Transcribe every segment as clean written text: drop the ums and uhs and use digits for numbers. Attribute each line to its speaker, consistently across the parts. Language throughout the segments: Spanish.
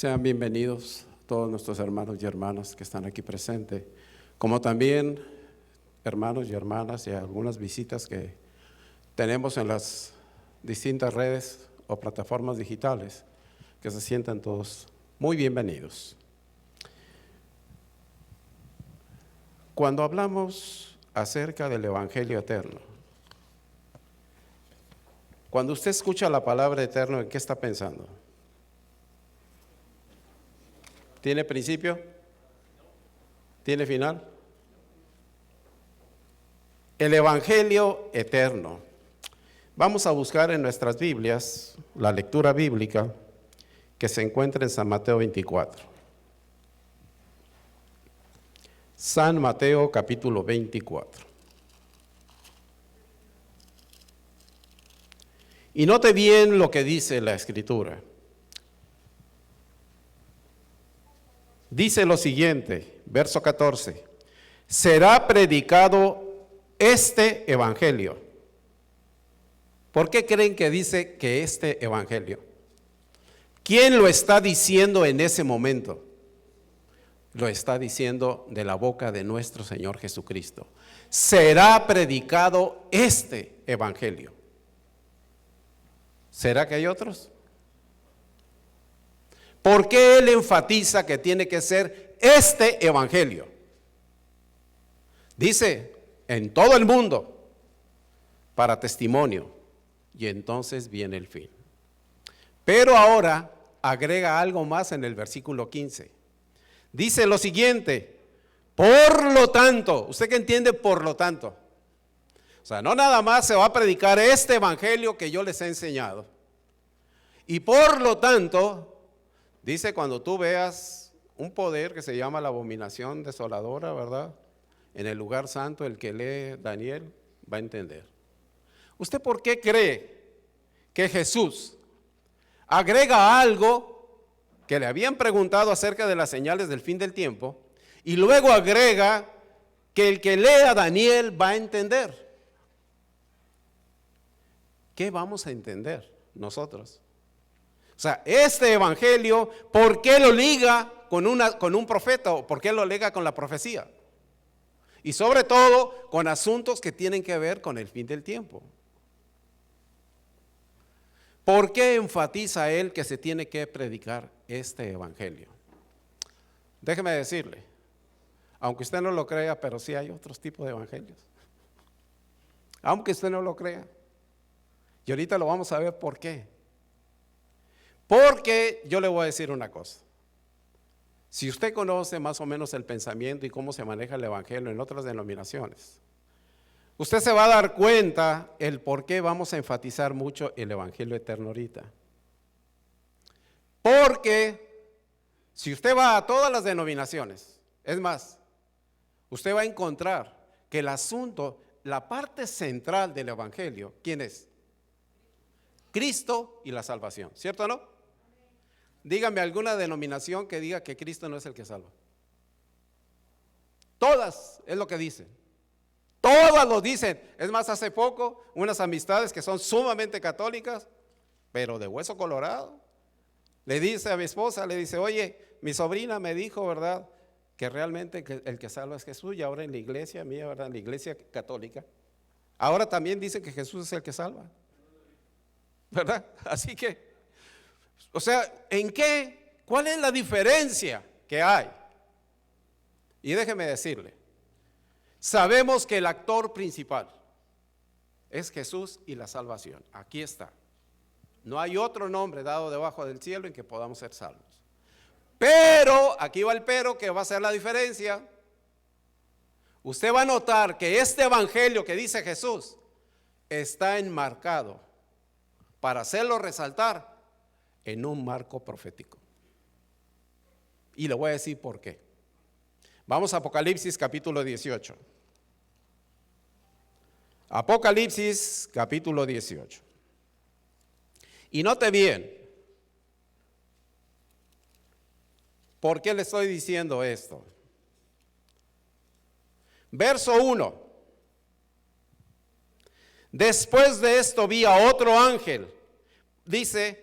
Speaker 1: Sean bienvenidos todos nuestros hermanos y hermanas que están aquí presentes, como también hermanos y hermanas y algunas visitas que tenemos en las distintas redes o plataformas digitales, que se sientan todos muy bienvenidos. Cuando hablamos acerca del Evangelio eterno, cuando usted escucha la palabra eterno, ¿en qué está pensando? ¿Tiene principio? ¿Tiene final? El Evangelio eterno. Vamos a buscar en nuestras Biblias la lectura bíblica que se encuentra en San Mateo 24. San Mateo capítulo 24. Y note bien lo que dice la Escritura. Dice lo siguiente, verso 14, será predicado este evangelio. ¿Por qué creen que dice que este evangelio? ¿Quién lo está diciendo en ese momento? Lo está diciendo de la boca de nuestro Señor Jesucristo. Será predicado este evangelio. ¿Será que hay otros? ¿Por qué él enfatiza que tiene que ser este evangelio? Dice, en todo el mundo, para testimonio, y entonces viene el fin. Pero ahora agrega algo más en el versículo 15. Dice lo siguiente, por lo tanto, ¿usted qué entiende por lo tanto? O sea, no nada más se va a predicar este evangelio que yo les he enseñado. Y por lo tanto, dice, cuando tú veas un poder que se llama la abominación desoladora, ¿verdad? En el lugar santo, el que lee Daniel va a entender. ¿Usted por qué cree que Jesús agrega algo que le habían preguntado acerca de las señales del fin del tiempo y luego agrega que el que lea Daniel va a entender? ¿Qué vamos a entender nosotros? O sea, este evangelio, ¿por qué lo liga con un profeta o por qué lo liga con la profecía? Y sobre todo con asuntos que tienen que ver con el fin del tiempo. ¿Por qué enfatiza él que se tiene que predicar este evangelio? Déjeme decirle, aunque usted no lo crea, pero sí hay otros tipos de evangelios. Aunque usted no lo crea. Y ahorita lo vamos a ver por qué. Porque yo le voy a decir una cosa. Si usted conoce más o menos el pensamiento y cómo se maneja el evangelio en otras denominaciones, usted se va a dar cuenta el por qué vamos a enfatizar mucho el evangelio eterno ahorita. Porque si usted va a todas las denominaciones, es más, usted va a encontrar que el asunto, la parte central del evangelio, ¿quién es? Cristo y la salvación, ¿cierto o no? Dígame alguna denominación que diga que Cristo no es el que salva. Todas es lo que dicen. Todas lo dicen. Es más, hace poco unas amistades que son sumamente católicas, pero de hueso colorado, le dice a mi esposa, le dice, oye, mi sobrina me dijo, ¿verdad?, que realmente el que salva es Jesús, y ahora en la iglesia mía, ¿verdad?, en la iglesia católica, ahora también dice que Jesús es el que salva, ¿verdad? Así que, o sea, ¿en qué? ¿Cuál es la diferencia que hay? Y déjeme decirle, sabemos que el actor principal es Jesús y la salvación. Aquí está. No hay otro nombre dado debajo del cielo en que podamos ser salvos. Pero, aquí va el pero que va a ser la diferencia. Usted va a notar que este evangelio que dice Jesús está enmarcado para hacerlo resaltar en un marco profético. Y le voy a decir por qué. Vamos a Apocalipsis capítulo 18. Apocalipsis capítulo 18. Y note bien, ¿por qué le estoy diciendo esto? Verso 1. Después de esto vi a otro ángel, dice,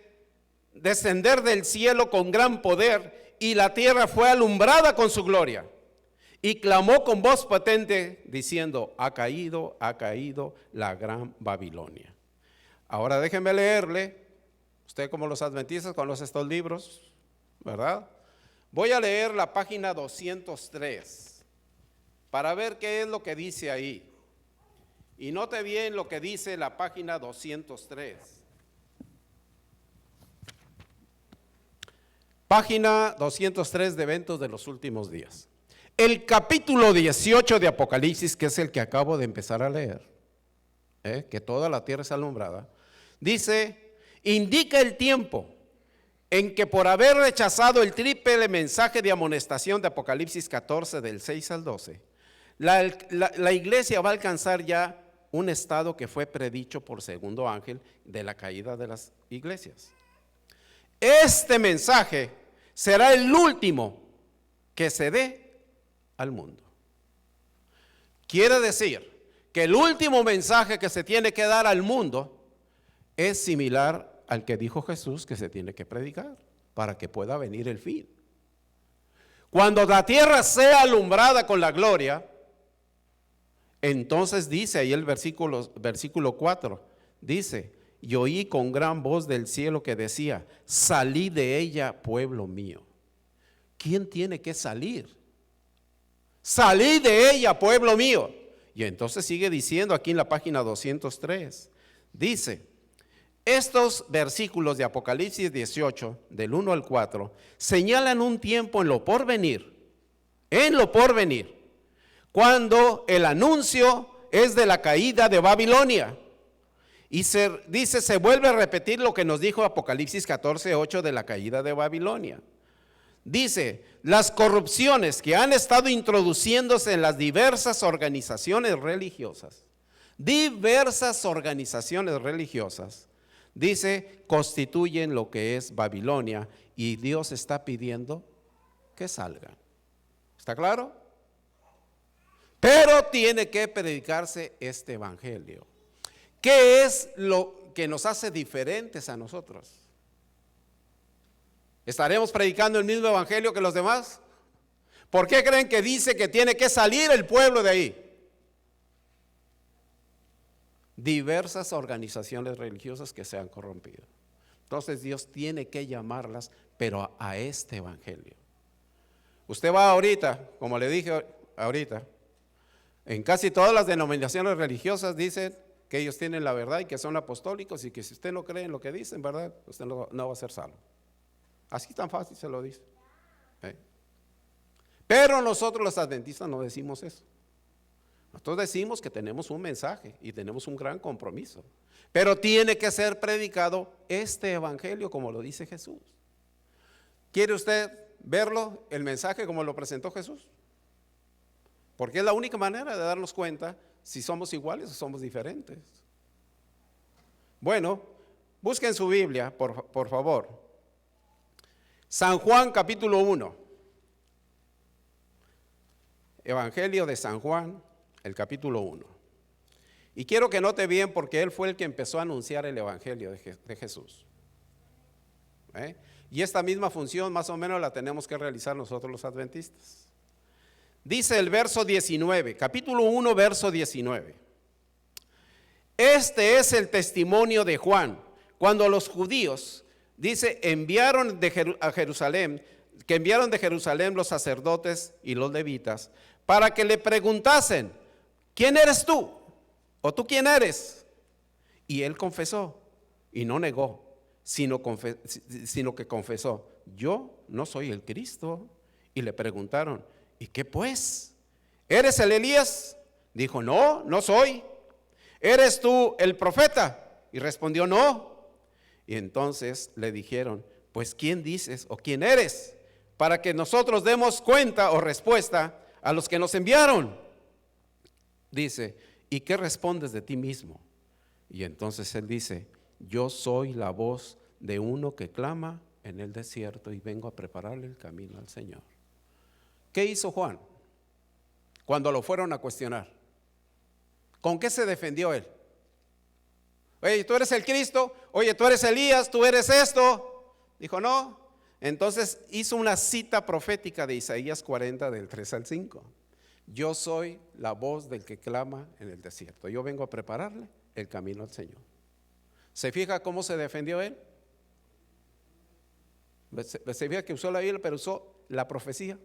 Speaker 1: descender del cielo con gran poder, y la tierra fue alumbrada con su gloria. Y clamó con voz potente, diciendo: ha caído la gran Babilonia. Ahora déjenme leerle. Usted, como los adventistas, conoce estos libros, ¿verdad? Voy a leer la página 203 para ver qué es lo que dice ahí. Y note bien lo que dice la página 203. Página 203 de eventos de los últimos días. El capítulo 18 de Apocalipsis, que es el que acabo de empezar a leer, que toda la tierra es alumbrada, dice, indica el tiempo en que, por haber rechazado el triple mensaje de amonestación de Apocalipsis 14 del 6 al 12, la iglesia va a alcanzar ya un estado que fue predicho por segundo ángel de la caída de las iglesias. Este mensaje será el último que se dé al mundo. Quiere decir que el último mensaje que se tiene que dar al mundo es similar al que dijo Jesús que se tiene que predicar para que pueda venir el fin. Cuando la tierra sea alumbrada con la gloria, entonces dice ahí el versículo 4, dice: y oí con gran voz del cielo que decía: salid de ella, pueblo mío. ¿Quién tiene que salir? Salid de ella, pueblo mío. Y entonces sigue diciendo aquí en la página 203, dice: estos versículos de Apocalipsis 18, del 1 al 4, señalan un tiempo en lo porvenir, cuando el anuncio es de la caída de Babilonia. Y se vuelve a repetir lo que nos dijo Apocalipsis 14, 8 de la caída de Babilonia. Dice: las corrupciones que han estado introduciéndose en las diversas organizaciones religiosas, dice, constituyen lo que es Babilonia, y Dios está pidiendo que salgan. ¿Está claro? Pero tiene que predicarse este evangelio. ¿Qué es lo que nos hace diferentes a nosotros? ¿Estaremos predicando el mismo evangelio que los demás? ¿Por qué creen que dice que tiene que salir el pueblo de ahí? Diversas organizaciones religiosas que se han corrompido. Entonces Dios tiene que llamarlas, pero a este evangelio. Usted va ahorita, como le dije ahorita, en casi todas las denominaciones religiosas dicen que ellos tienen la verdad y que son apostólicos, y que si usted no cree en lo que dicen, ¿verdad?, usted no va a ser salvo. Así tan fácil se lo dice. Pero nosotros los adventistas no decimos eso. Nosotros decimos que tenemos un mensaje y tenemos un gran compromiso, pero tiene que ser predicado este evangelio como lo dice Jesús. ¿Quiere usted verlo, el mensaje como lo presentó Jesús? Porque es la única manera de darnos cuenta si somos iguales o somos diferentes. Bueno, busquen su Biblia, por favor. San Juan capítulo 1. Evangelio de San Juan, el capítulo 1. Y quiero que note bien, porque él fue el que empezó a anunciar el evangelio de Jesús. Y esta misma función más o menos la tenemos que realizar nosotros los adventistas. Dice el verso 19, capítulo 1, verso 19. Este es el testimonio de Juan, cuando los judíos, dice, enviaron de Jerusalén los sacerdotes y los levitas, para que le preguntasen: ¿quién eres tú? ¿O tú quién eres? Y él confesó, y no negó, sino que confesó: yo no soy el Cristo. Y le preguntaron: ¿y qué pues? ¿Eres el Elías? Dijo: no, no soy. ¿Eres tú el profeta? Y respondió: no. Y entonces le dijeron: pues ¿quién dices o quién eres? Para que nosotros demos cuenta o respuesta a los que nos enviaron. Dice: ¿y qué respondes de ti mismo? Y entonces él dice: yo soy la voz de uno que clama en el desierto, y vengo a prepararle el camino al Señor. ¿Qué hizo Juan cuando lo fueron a cuestionar? ¿Con qué se defendió él? Oye, ¿tú eres el Cristo? Oye, ¿tú eres Elías? ¿Tú eres esto? Dijo, no. Entonces hizo una cita profética de Isaías 40 del 3 al 5. Yo soy la voz del que clama en el desierto. Yo vengo a prepararle el camino al Señor. ¿Se fija cómo se defendió él? Se fija que usó la Biblia, pero usó la profecía.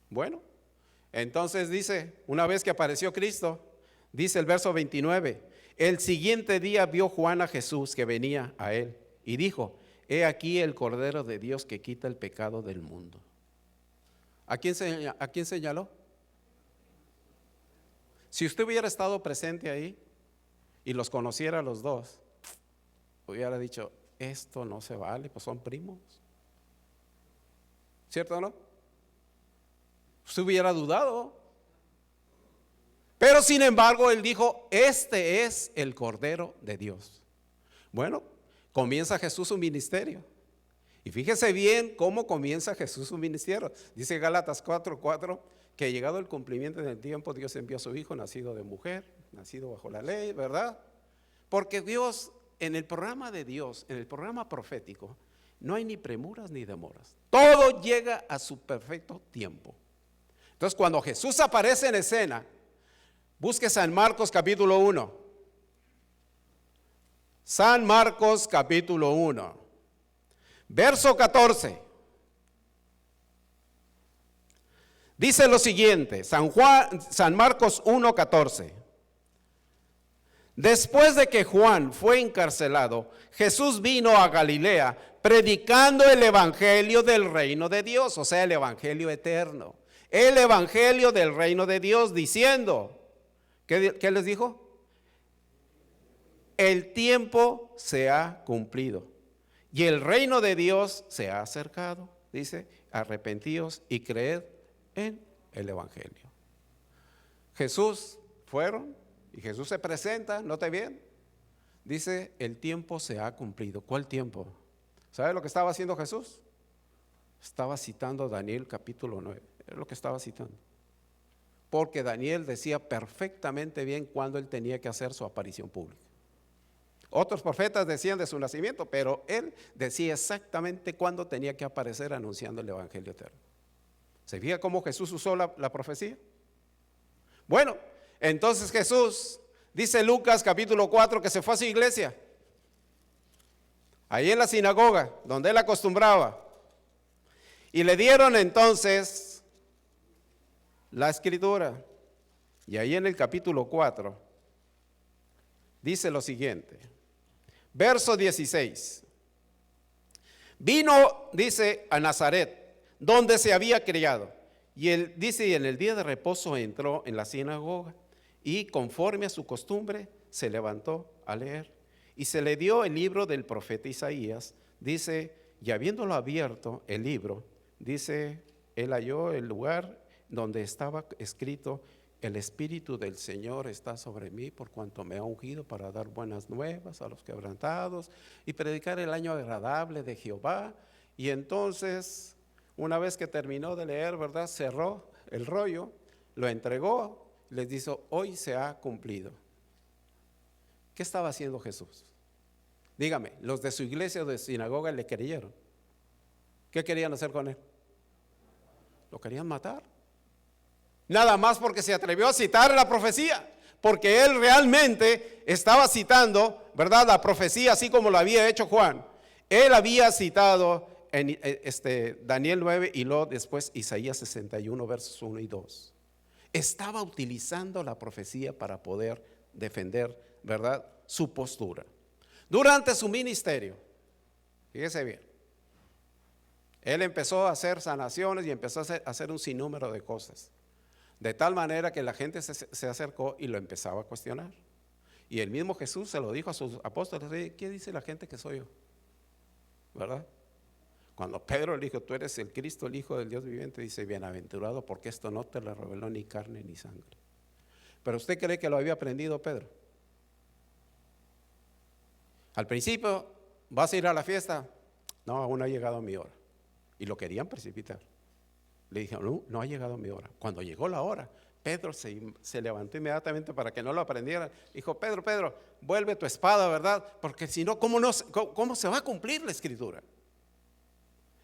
Speaker 1: Bueno, entonces dice, una vez que apareció Cristo, dice el verso 29, el siguiente día vio Juan a Jesús que venía a él y dijo, he aquí el Cordero de Dios que quita el pecado del mundo. ¿A quién señaló? Si usted hubiera estado presente ahí y los conociera a los dos, hubiera dicho, esto no se vale, pues son primos. ¿Cierto o no? Usted hubiera dudado. Pero sin embargo, él dijo, este es el Cordero de Dios. Bueno, comienza Jesús su ministerio. Y fíjese bien cómo comienza Jesús su ministerio. Dice Gálatas 4:4 que llegado el cumplimiento del tiempo, Dios envió a su Hijo, nacido de mujer, nacido bajo la ley, ¿verdad? Porque Dios, en el programa de Dios, en el programa profético, no hay ni premuras ni demoras. Todo llega a su perfecto tiempo. Entonces, cuando Jesús aparece en escena, busque San Marcos capítulo 1. San Marcos capítulo 1. Verso 14. Dice lo siguiente, San Marcos 1:14. Después de que Juan fue encarcelado, Jesús vino a Galilea predicando el evangelio del reino de Dios, o sea, el evangelio eterno, el evangelio del reino de Dios, diciendo, ¿qué les dijo? El tiempo se ha cumplido y el reino de Dios se ha acercado. Dice, arrepentíos y creed en el evangelio. Jesús fueron y Jesús se presenta, note bien, dice, el tiempo se ha cumplido. ¿Cuál tiempo? ¿Sabe lo que estaba haciendo Jesús? Estaba citando Daniel capítulo 9, es lo que estaba citando. Porque Daniel decía perfectamente bien cuándo él tenía que hacer su aparición pública. Otros profetas decían de su nacimiento, pero él decía exactamente cuándo tenía que aparecer anunciando el evangelio eterno. ¿Se fija cómo Jesús usó la profecía? Bueno, entonces Jesús, dice Lucas capítulo 4, que se fue a su iglesia, ahí en la sinagoga, donde él acostumbraba, y le dieron entonces la escritura, y ahí en el capítulo 4, dice lo siguiente, verso 16, vino, dice, a Nazaret, donde se había criado, y él dice, y en el día de reposo entró en la sinagoga, y conforme a su costumbre se levantó a leer, y se le dio el libro del profeta Isaías, dice, y habiéndolo abierto el libro, dice, él halló el lugar donde estaba escrito, el Espíritu del Señor está sobre mí, por cuanto me ha ungido para dar buenas nuevas a los quebrantados y predicar el año agradable de Jehová. Y entonces, una vez que terminó de leer, ¿verdad?, cerró el rollo, lo entregó, les dijo, hoy se ha cumplido. ¿Qué estaba haciendo Jesús? Dígame, los de su iglesia o de su sinagoga le creyeron. ¿Qué querían hacer con él? Lo querían matar. Nada más porque se atrevió a citar la profecía, porque él realmente estaba citando, ¿verdad?, la profecía así como lo había hecho Juan. Él había citado en Daniel 9 y luego después Isaías 61 versos 1 y 2. Estaba utilizando la profecía para poder defender, ¿verdad?, su postura. Durante su ministerio, fíjese bien, él empezó a hacer sanaciones y empezó a hacer un sinnúmero de cosas. De tal manera que la gente se acercó y lo empezaba a cuestionar. Y el mismo Jesús se lo dijo a sus apóstoles, ¿qué dice la gente que soy yo? ¿Verdad? Cuando Pedro le dijo, tú eres el Cristo, el Hijo del Dios viviente, dice, bienaventurado, porque esto no te lo reveló ni carne ni sangre. Pero ¿usted cree que lo había aprendido Pedro? Al principio, ¿vas a ir a la fiesta? No, aún no ha llegado mi hora. Y lo querían precipitar. Le dijeron, no ha llegado mi hora. Cuando llegó la hora, Pedro se levantó inmediatamente para que no lo aprendieran. Dijo, Pedro, Pedro, vuelve tu espada, ¿verdad? Porque si no, ¿cómo se va a cumplir la escritura?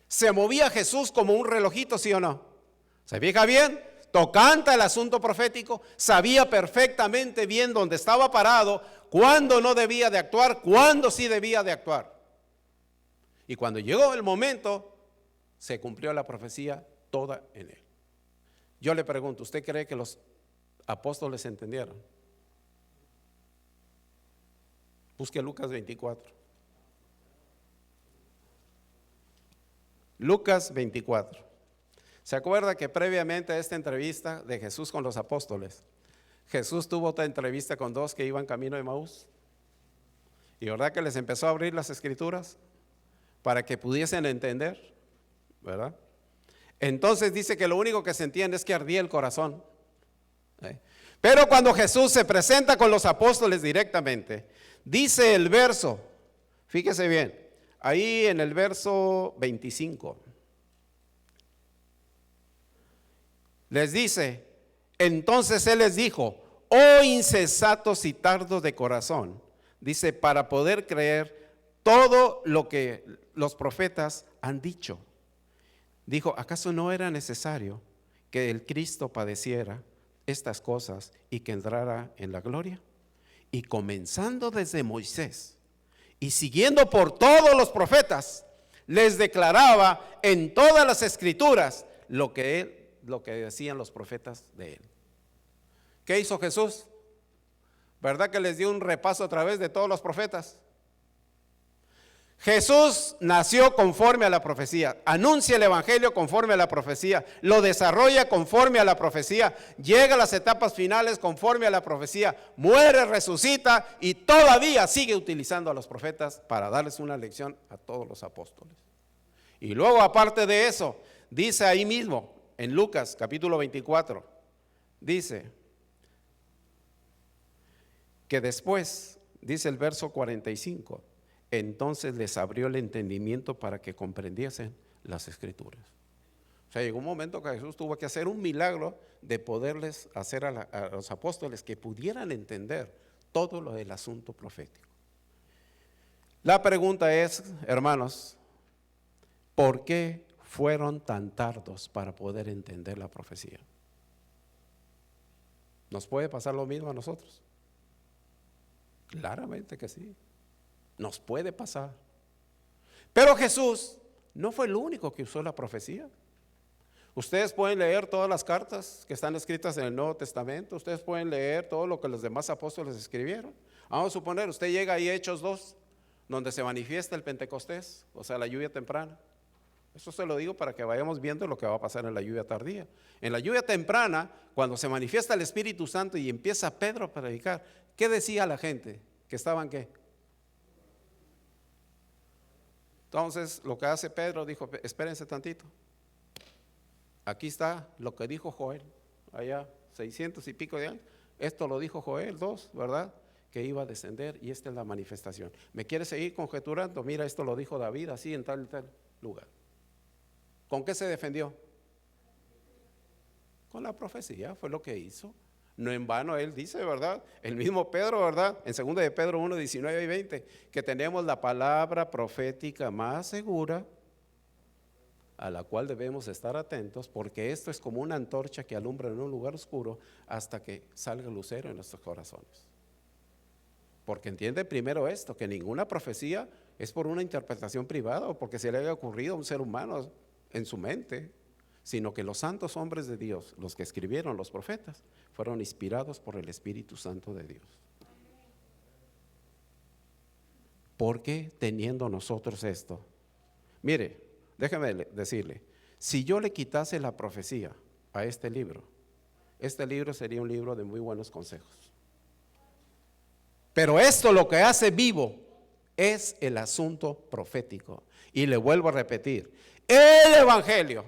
Speaker 1: Se movía Jesús como un relojito, ¿sí o no? ¿Se fija bien? Tocante al asunto profético, sabía perfectamente bien dónde estaba parado, cuándo no debía de actuar, cuándo sí debía de actuar. Y cuando llegó el momento, se cumplió la profecía toda en él. Yo le pregunto, ¿usted cree que los apóstoles entendieron? Busque Lucas 24. Lucas 24. ¿Se acuerda que previamente a esta entrevista de Jesús con los apóstoles, Jesús tuvo otra entrevista con dos que iban camino de Emaús? Y verdad que les empezó a abrir las escrituras para que pudiesen entender, ¿verdad? Entonces dice que lo único que se entiende es que ardía el corazón. Pero cuando Jesús se presenta con los apóstoles directamente, dice el verso, fíjese bien, ahí en el verso 25, les dice, entonces Él les dijo, oh insensatos y tardos de corazón, dice, para poder creer todo lo que los profetas han dicho. Dijo, ¿acaso no era necesario que el Cristo padeciera estas cosas y que entrara en la gloria? Y comenzando desde Moisés y siguiendo por todos los profetas, les declaraba en todas las escrituras lo que decían los profetas de él. ¿Qué hizo Jesús? ¿Verdad que les dio un repaso a través de todos los profetas? Jesús nació conforme a la profecía, anuncia el evangelio conforme a la profecía, lo desarrolla conforme a la profecía, llega a las etapas finales conforme a la profecía, muere, resucita y todavía sigue utilizando a los profetas para darles una lección a todos los apóstoles. Y luego, aparte de eso, dice ahí mismo en Lucas capítulo 24, dice que después, dice el verso 45, entonces les abrió el entendimiento para que comprendiesen las escrituras. O sea, llegó un momento que Jesús tuvo que hacer un milagro de poderles hacer a los apóstoles que pudieran entender todo lo del asunto profético. La pregunta es, hermanos, ¿por qué fueron tan tardos para poder entender la profecía? ¿Nos puede pasar lo mismo a nosotros? Claramente que sí. Nos puede pasar. Pero Jesús no fue el único que usó la profecía. Ustedes pueden leer todas las cartas que están escritas en el Nuevo Testamento. Ustedes pueden leer todo lo que los demás apóstoles escribieron. Vamos a suponer, usted llega ahí a Hechos 2, donde se manifiesta el Pentecostés, o sea, la lluvia temprana. Eso se lo digo para que vayamos viendo lo que va a pasar en la lluvia tardía. En la lluvia temprana, cuando se manifiesta el Espíritu Santo y empieza Pedro a predicar, ¿qué decía la gente? ¿Que estaban qué? Entonces, lo que hace Pedro, dijo, espérense tantito. Aquí está lo que dijo Joel, allá 600 y pico de años. Esto lo dijo Joel 2, ¿verdad? Que iba a descender y esta es la manifestación. ¿Me quiere seguir conjeturando? Mira, esto lo dijo David así en tal y tal lugar. ¿Con qué se defendió? Con la profecía, fue lo que hizo. No en vano él dice, ¿verdad? El mismo Pedro, ¿verdad? En 2 de Pedro 1, 19 y 20, que tenemos la palabra profética más segura, a la cual debemos estar atentos, porque esto es como una antorcha que alumbra en un lugar oscuro hasta que salga el lucero en nuestros corazones. Porque entiende primero esto, que ninguna profecía es por una interpretación privada o porque se le haya ocurrido a un ser humano en su mente, sino que los santos hombres de Dios, los que escribieron los profetas, fueron inspirados por el Espíritu Santo de Dios. ¿Por qué teniendo nosotros esto? Mire, déjeme decirle, si yo le quitase la profecía a este libro sería un libro de muy buenos consejos. Pero esto lo que hace vivo es el asunto profético. Y le vuelvo a repetir, el evangelio,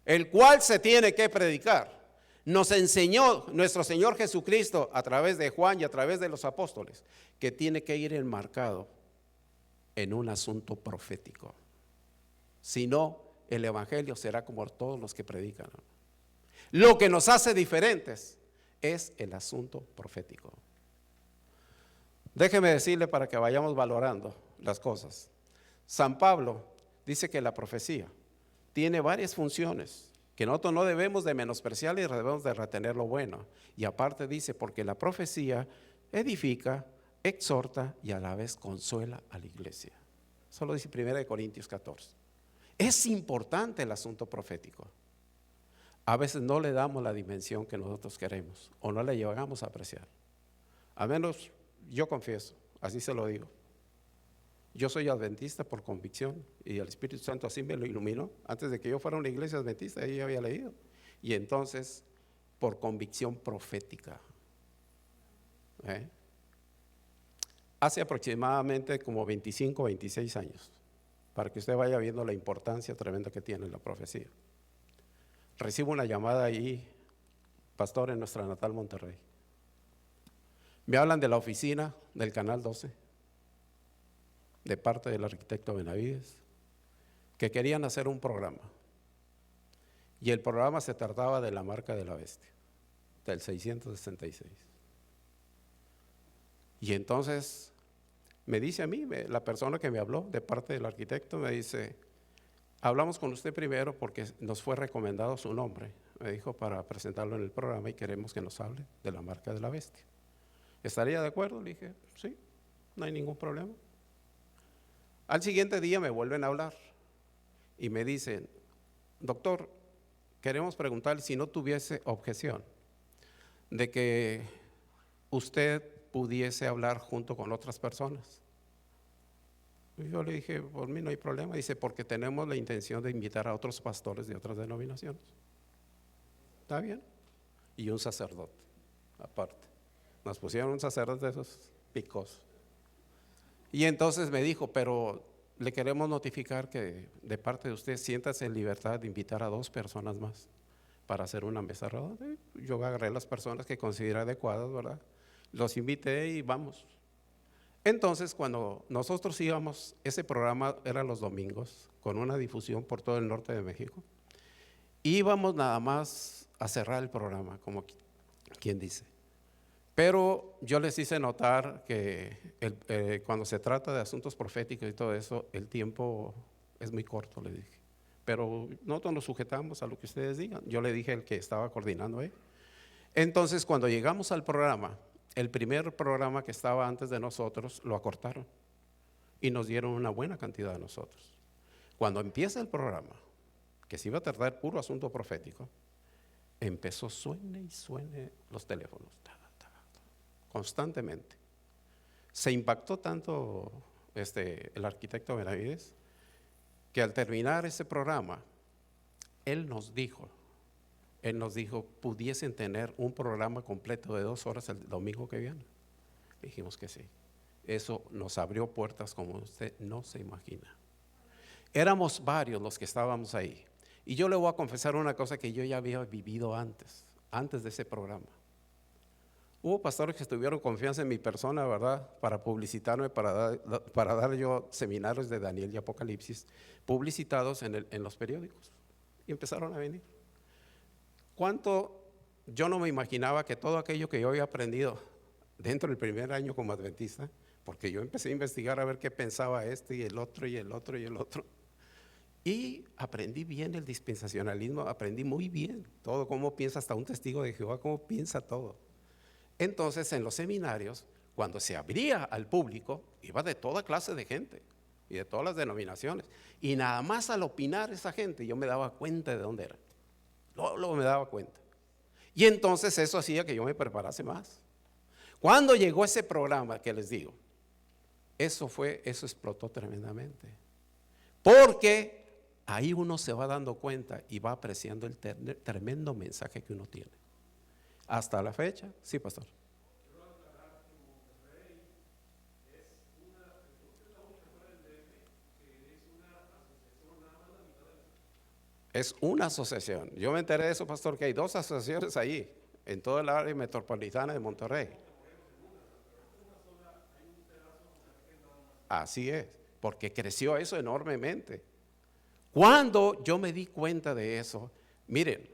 Speaker 1: el cual se tiene que predicar, nos enseñó nuestro Señor Jesucristo a través de Juan y a través de los apóstoles, que tiene que ir enmarcado en un asunto profético. Si no, el evangelio será como todos los que predican. Lo que nos hace diferentes es el asunto profético. Déjeme decirle para que vayamos valorando las cosas. San Pablo dice que la profecía tiene varias funciones, que nosotros no debemos de menospreciar y debemos de retener lo bueno. Y aparte dice, porque la profecía edifica, exhorta y a la vez consuela a la iglesia. Eso lo dice 1 Corintios 14. Es importante el asunto profético. A veces no le damos la dimensión que nosotros queremos o no le llegamos a apreciar. A menos yo confieso, así se lo digo. Yo soy adventista por convicción y el Espíritu Santo así me lo iluminó. Antes de que yo fuera a una iglesia adventista, yo ya había leído. Y entonces, por convicción profética. Hace aproximadamente como 25 o 26 años, para que usted vaya viendo la importancia tremenda que tiene la profecía. Recibo una llamada ahí, pastor, en nuestra natal Monterrey. Me hablan de la oficina del Canal 12, de parte del arquitecto Benavides, que querían hacer un programa. Y el programa se trataba de la marca de la bestia, del 666. Y entonces me dice a mí, la persona que me habló de parte del arquitecto, me dice, hablamos con usted primero porque nos fue recomendado su nombre, me dijo, para presentarlo en el programa y queremos que nos hable de la marca de la bestia. ¿Estaría de acuerdo? Le dije, sí, no hay ningún problema. Al siguiente día me vuelven a hablar y me dicen, doctor, queremos preguntarle si no tuviese objeción de que usted pudiese hablar junto con otras personas. Y yo le dije, por mí no hay problema. Dice, porque tenemos la intención de invitar a otros pastores de otras denominaciones. ¿Está bien? Y un sacerdote, aparte. Nos pusieron un sacerdote de esos picos. Y entonces me dijo, pero le queremos notificar que de parte de usted siéntase en libertad de invitar a 2 personas más para hacer una mesa redonda. Yo agarré las personas que consideré adecuadas, ¿verdad? Los invité y vamos. Entonces, cuando nosotros íbamos, ese programa era los domingos, con una difusión por todo el norte de México. Íbamos nada más a cerrar el programa, como quien dice. Pero yo les hice notar que cuando se trata de asuntos proféticos y todo eso, el tiempo es muy corto, le dije. Pero nosotros nos sujetamos a lo que ustedes digan. Yo le dije al que estaba coordinando ahí. Entonces, cuando llegamos al programa, el primer programa que estaba antes de nosotros, lo acortaron y nos dieron una buena cantidad de nosotros. Cuando empieza el programa, que se iba a tratar puro asunto profético, empezó suene y suene los teléfonos, constantemente. Se impactó tanto el arquitecto Benavides que al terminar ese programa, él nos dijo, pudiesen tener un programa completo de 2 horas el domingo que viene. Dijimos que sí. Eso nos abrió puertas como usted no se imagina. Éramos varios los que estábamos ahí. Y yo le voy a confesar una cosa que yo ya había vivido antes de ese programa. Hubo pastores que tuvieron confianza en mi persona, ¿verdad? Para publicitarme, para dar yo seminarios de Daniel y Apocalipsis publicitados en los periódicos. Y empezaron a venir. ¿Cuánto yo no me imaginaba que todo aquello que yo había aprendido dentro del primer año como adventista, porque yo empecé a investigar a ver qué pensaba y el otro y el otro y el otro, y aprendí bien el dispensacionalismo, aprendí muy bien todo, cómo piensa hasta un testigo de Jehová, cómo piensa todo. Entonces en los seminarios, cuando se abría al público, iba de toda clase de gente y de todas las denominaciones, y nada más al opinar esa gente yo me daba cuenta de dónde era. Luego me daba cuenta. Y entonces eso hacía que yo me preparase más. Cuando llegó ese programa que les digo, eso explotó tremendamente. Porque ahí uno se va dando cuenta y va apreciando el tremendo mensaje que uno tiene. Hasta la fecha, sí, pastor. Es una asociación. Yo me enteré de eso, pastor, que hay 2 asociaciones ahí, en toda el área metropolitana de Monterrey. Así es, porque creció eso enormemente. Cuando yo me di cuenta de eso, miren,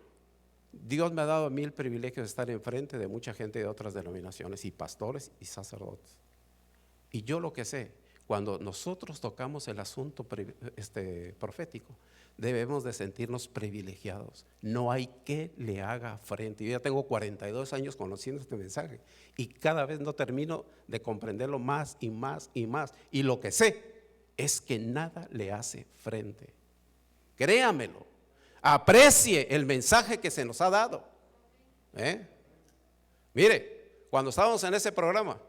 Speaker 1: Dios me ha dado a mí el privilegio de estar enfrente de mucha gente de otras denominaciones, y pastores y sacerdotes. Y yo lo que sé, cuando nosotros tocamos el asunto profético, debemos de sentirnos privilegiados. No hay que le haga frente. Yo ya tengo 42 años conociendo este mensaje y cada vez no termino de comprenderlo más y más y más. Y lo que sé es que nada le hace frente. Créamelo, aprecie el mensaje que se nos ha dado. Mire, cuando estábamos en ese programa,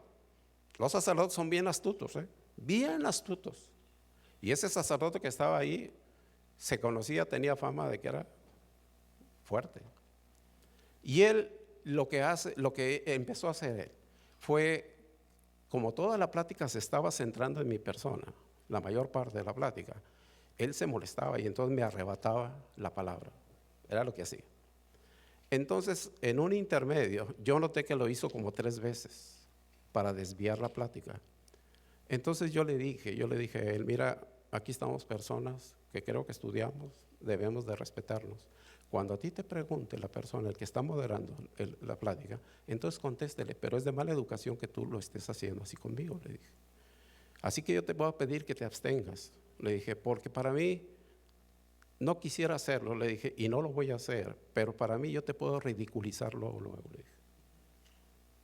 Speaker 1: los sacerdotes son bien astutos, bien astutos. Y ese sacerdote que estaba ahí se conocía, tenía fama de que era fuerte. Y él lo que empezó a hacer él fue, como toda la plática se estaba centrando en mi persona, la mayor parte de la plática, él se molestaba y entonces me arrebataba la palabra. Era lo que hacía. Entonces, en un intermedio, yo noté que lo hizo como 3 veces para desviar la plática. Entonces yo le dije a él, mira, aquí estamos personas que creo que estudiamos, debemos de respetarnos. Cuando a ti te pregunte la persona, el que está moderando la plática, entonces contéstele, pero es de mala educación que tú lo estés haciendo así conmigo, le dije. Así que yo te voy a pedir que te abstengas, le dije, porque para mí, no quisiera hacerlo, le dije, y no lo voy a hacer, pero para mí yo te puedo ridiculizar luego, le dije.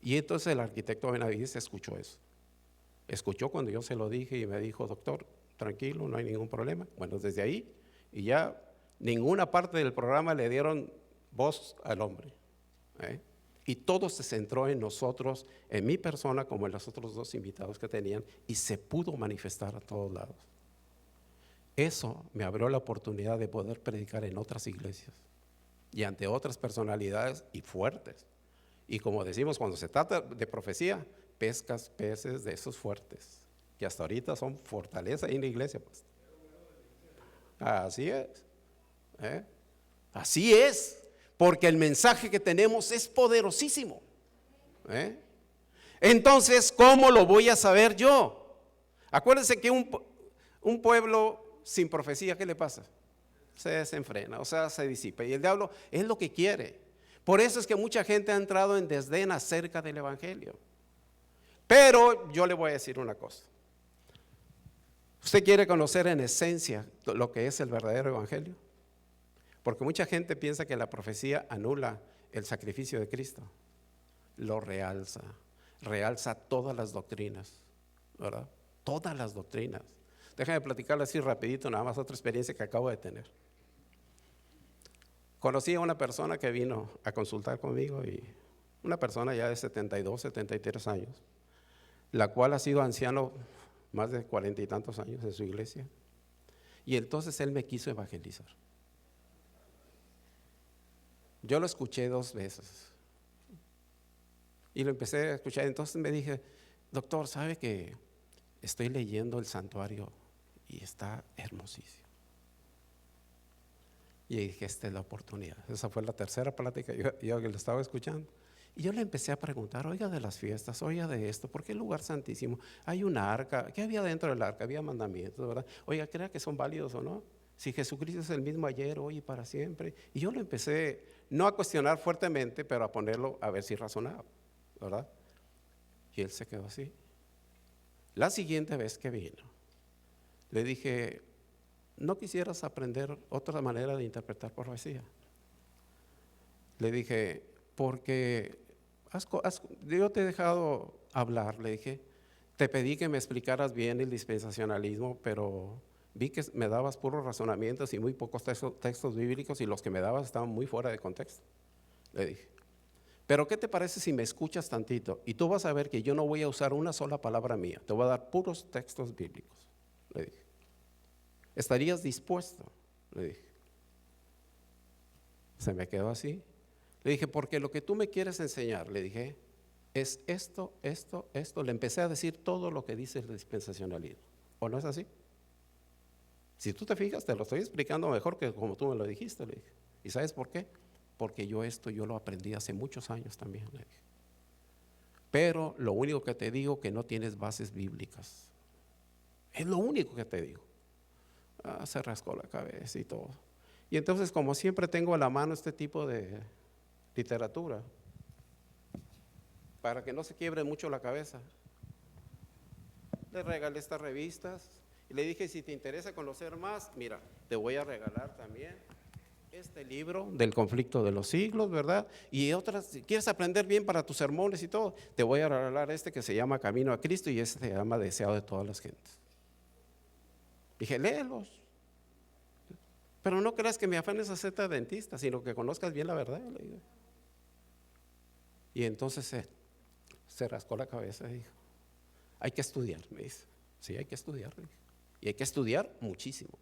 Speaker 1: Y entonces el arquitecto Benavides escuchó eso. Escuchó cuando yo se lo dije y me dijo, doctor, tranquilo, no hay ningún problema. Bueno, desde ahí, y ya ninguna parte del programa le dieron voz al hombre. Y todo se centró en nosotros, en mi persona, como en los otros 2 invitados que tenían, y se pudo manifestar a todos lados. Eso me abrió la oportunidad de poder predicar en otras iglesias y ante otras personalidades y fuertes. Y como decimos, cuando se trata de profecía, pescas peces de esos fuertes, que hasta ahorita son fortaleza ahí en la iglesia, pues. Así es. Así es, porque el mensaje que tenemos es poderosísimo. Entonces, ¿cómo lo voy a saber yo? Acuérdense que un pueblo sin profecía, ¿qué le pasa? Se desenfrena, o sea, se disipa. Y el diablo es lo que quiere. Por eso es que mucha gente ha entrado en desdén acerca del evangelio. Pero yo le voy a decir una cosa. ¿Usted quiere conocer en esencia lo que es el verdadero evangelio? Porque mucha gente piensa que la profecía anula el sacrificio de Cristo. Lo realza todas las doctrinas, ¿verdad? Todas las doctrinas. Déjame platicarle así rapidito, nada más otra experiencia que acabo de tener. Conocí a una persona que vino a consultar conmigo, y una persona ya de 72, 73 años, la cual ha sido anciano más de 40 y tantos años en su iglesia. Y entonces él me quiso evangelizar. Yo lo escuché 2 veces y lo empecé a escuchar. Entonces me dije, doctor, ¿sabe que estoy leyendo el santuario y está hermosísimo? Y dije, esta es la oportunidad. Esa fue la tercera plática yo que lo estaba escuchando. Y yo le empecé a preguntar, oiga de las fiestas, oiga de esto, ¿por qué el lugar santísimo? Hay una arca, ¿qué había dentro del arca? Había mandamientos, ¿verdad? Oiga, ¿crea que son válidos o no? Si Jesucristo es el mismo ayer, hoy y para siempre. Y yo lo empecé, no a cuestionar fuertemente, pero a ponerlo a ver si razonaba, ¿verdad? Y él se quedó así. La siguiente vez que vino, le dije, ¿no quisieras aprender otra manera de interpretar profecía? Le dije, porque yo te he dejado hablar, le dije, te pedí que me explicaras bien el dispensacionalismo, pero vi que me dabas puros razonamientos y muy pocos textos bíblicos, y los que me dabas estaban muy fuera de contexto, le dije. Pero ¿qué te parece si me escuchas tantito? Y tú vas a ver que yo no voy a usar una sola palabra mía, te voy a dar puros textos bíblicos, le dije. ¿Estarías dispuesto? Le dije. Se me quedó así. Le dije, porque lo que tú me quieres enseñar, le dije, es esto. Le empecé a decir todo lo que dice el dispensacionalismo. ¿O no es así? Si tú te fijas, te lo estoy explicando mejor que como tú me lo dijiste, le dije. ¿Y sabes por qué? Porque yo lo aprendí hace muchos años también, le dije. Pero lo único que te digo, que no tienes bases bíblicas. Es lo único que te digo. Se rascó la cabeza y todo. Y entonces, como siempre tengo a la mano este tipo de literatura, para que no se quiebre mucho la cabeza. Le regalé estas revistas y le dije, si te interesa conocer más, mira, te voy a regalar también este libro del conflicto de los siglos, ¿verdad? Y otras, si quieres aprender bien para tus sermones y todo, te voy a regalar este que se llama Camino a Cristo y este se llama Deseado de todas las gentes. Dije, léelos. Pero no creas que mi afán es hacerte dentista, sino que conozcas bien la verdad, le digo. Y entonces se rascó la cabeza y dijo, hay que estudiar, me dice. Sí, hay que estudiar. Y hay que estudiar muchísimo.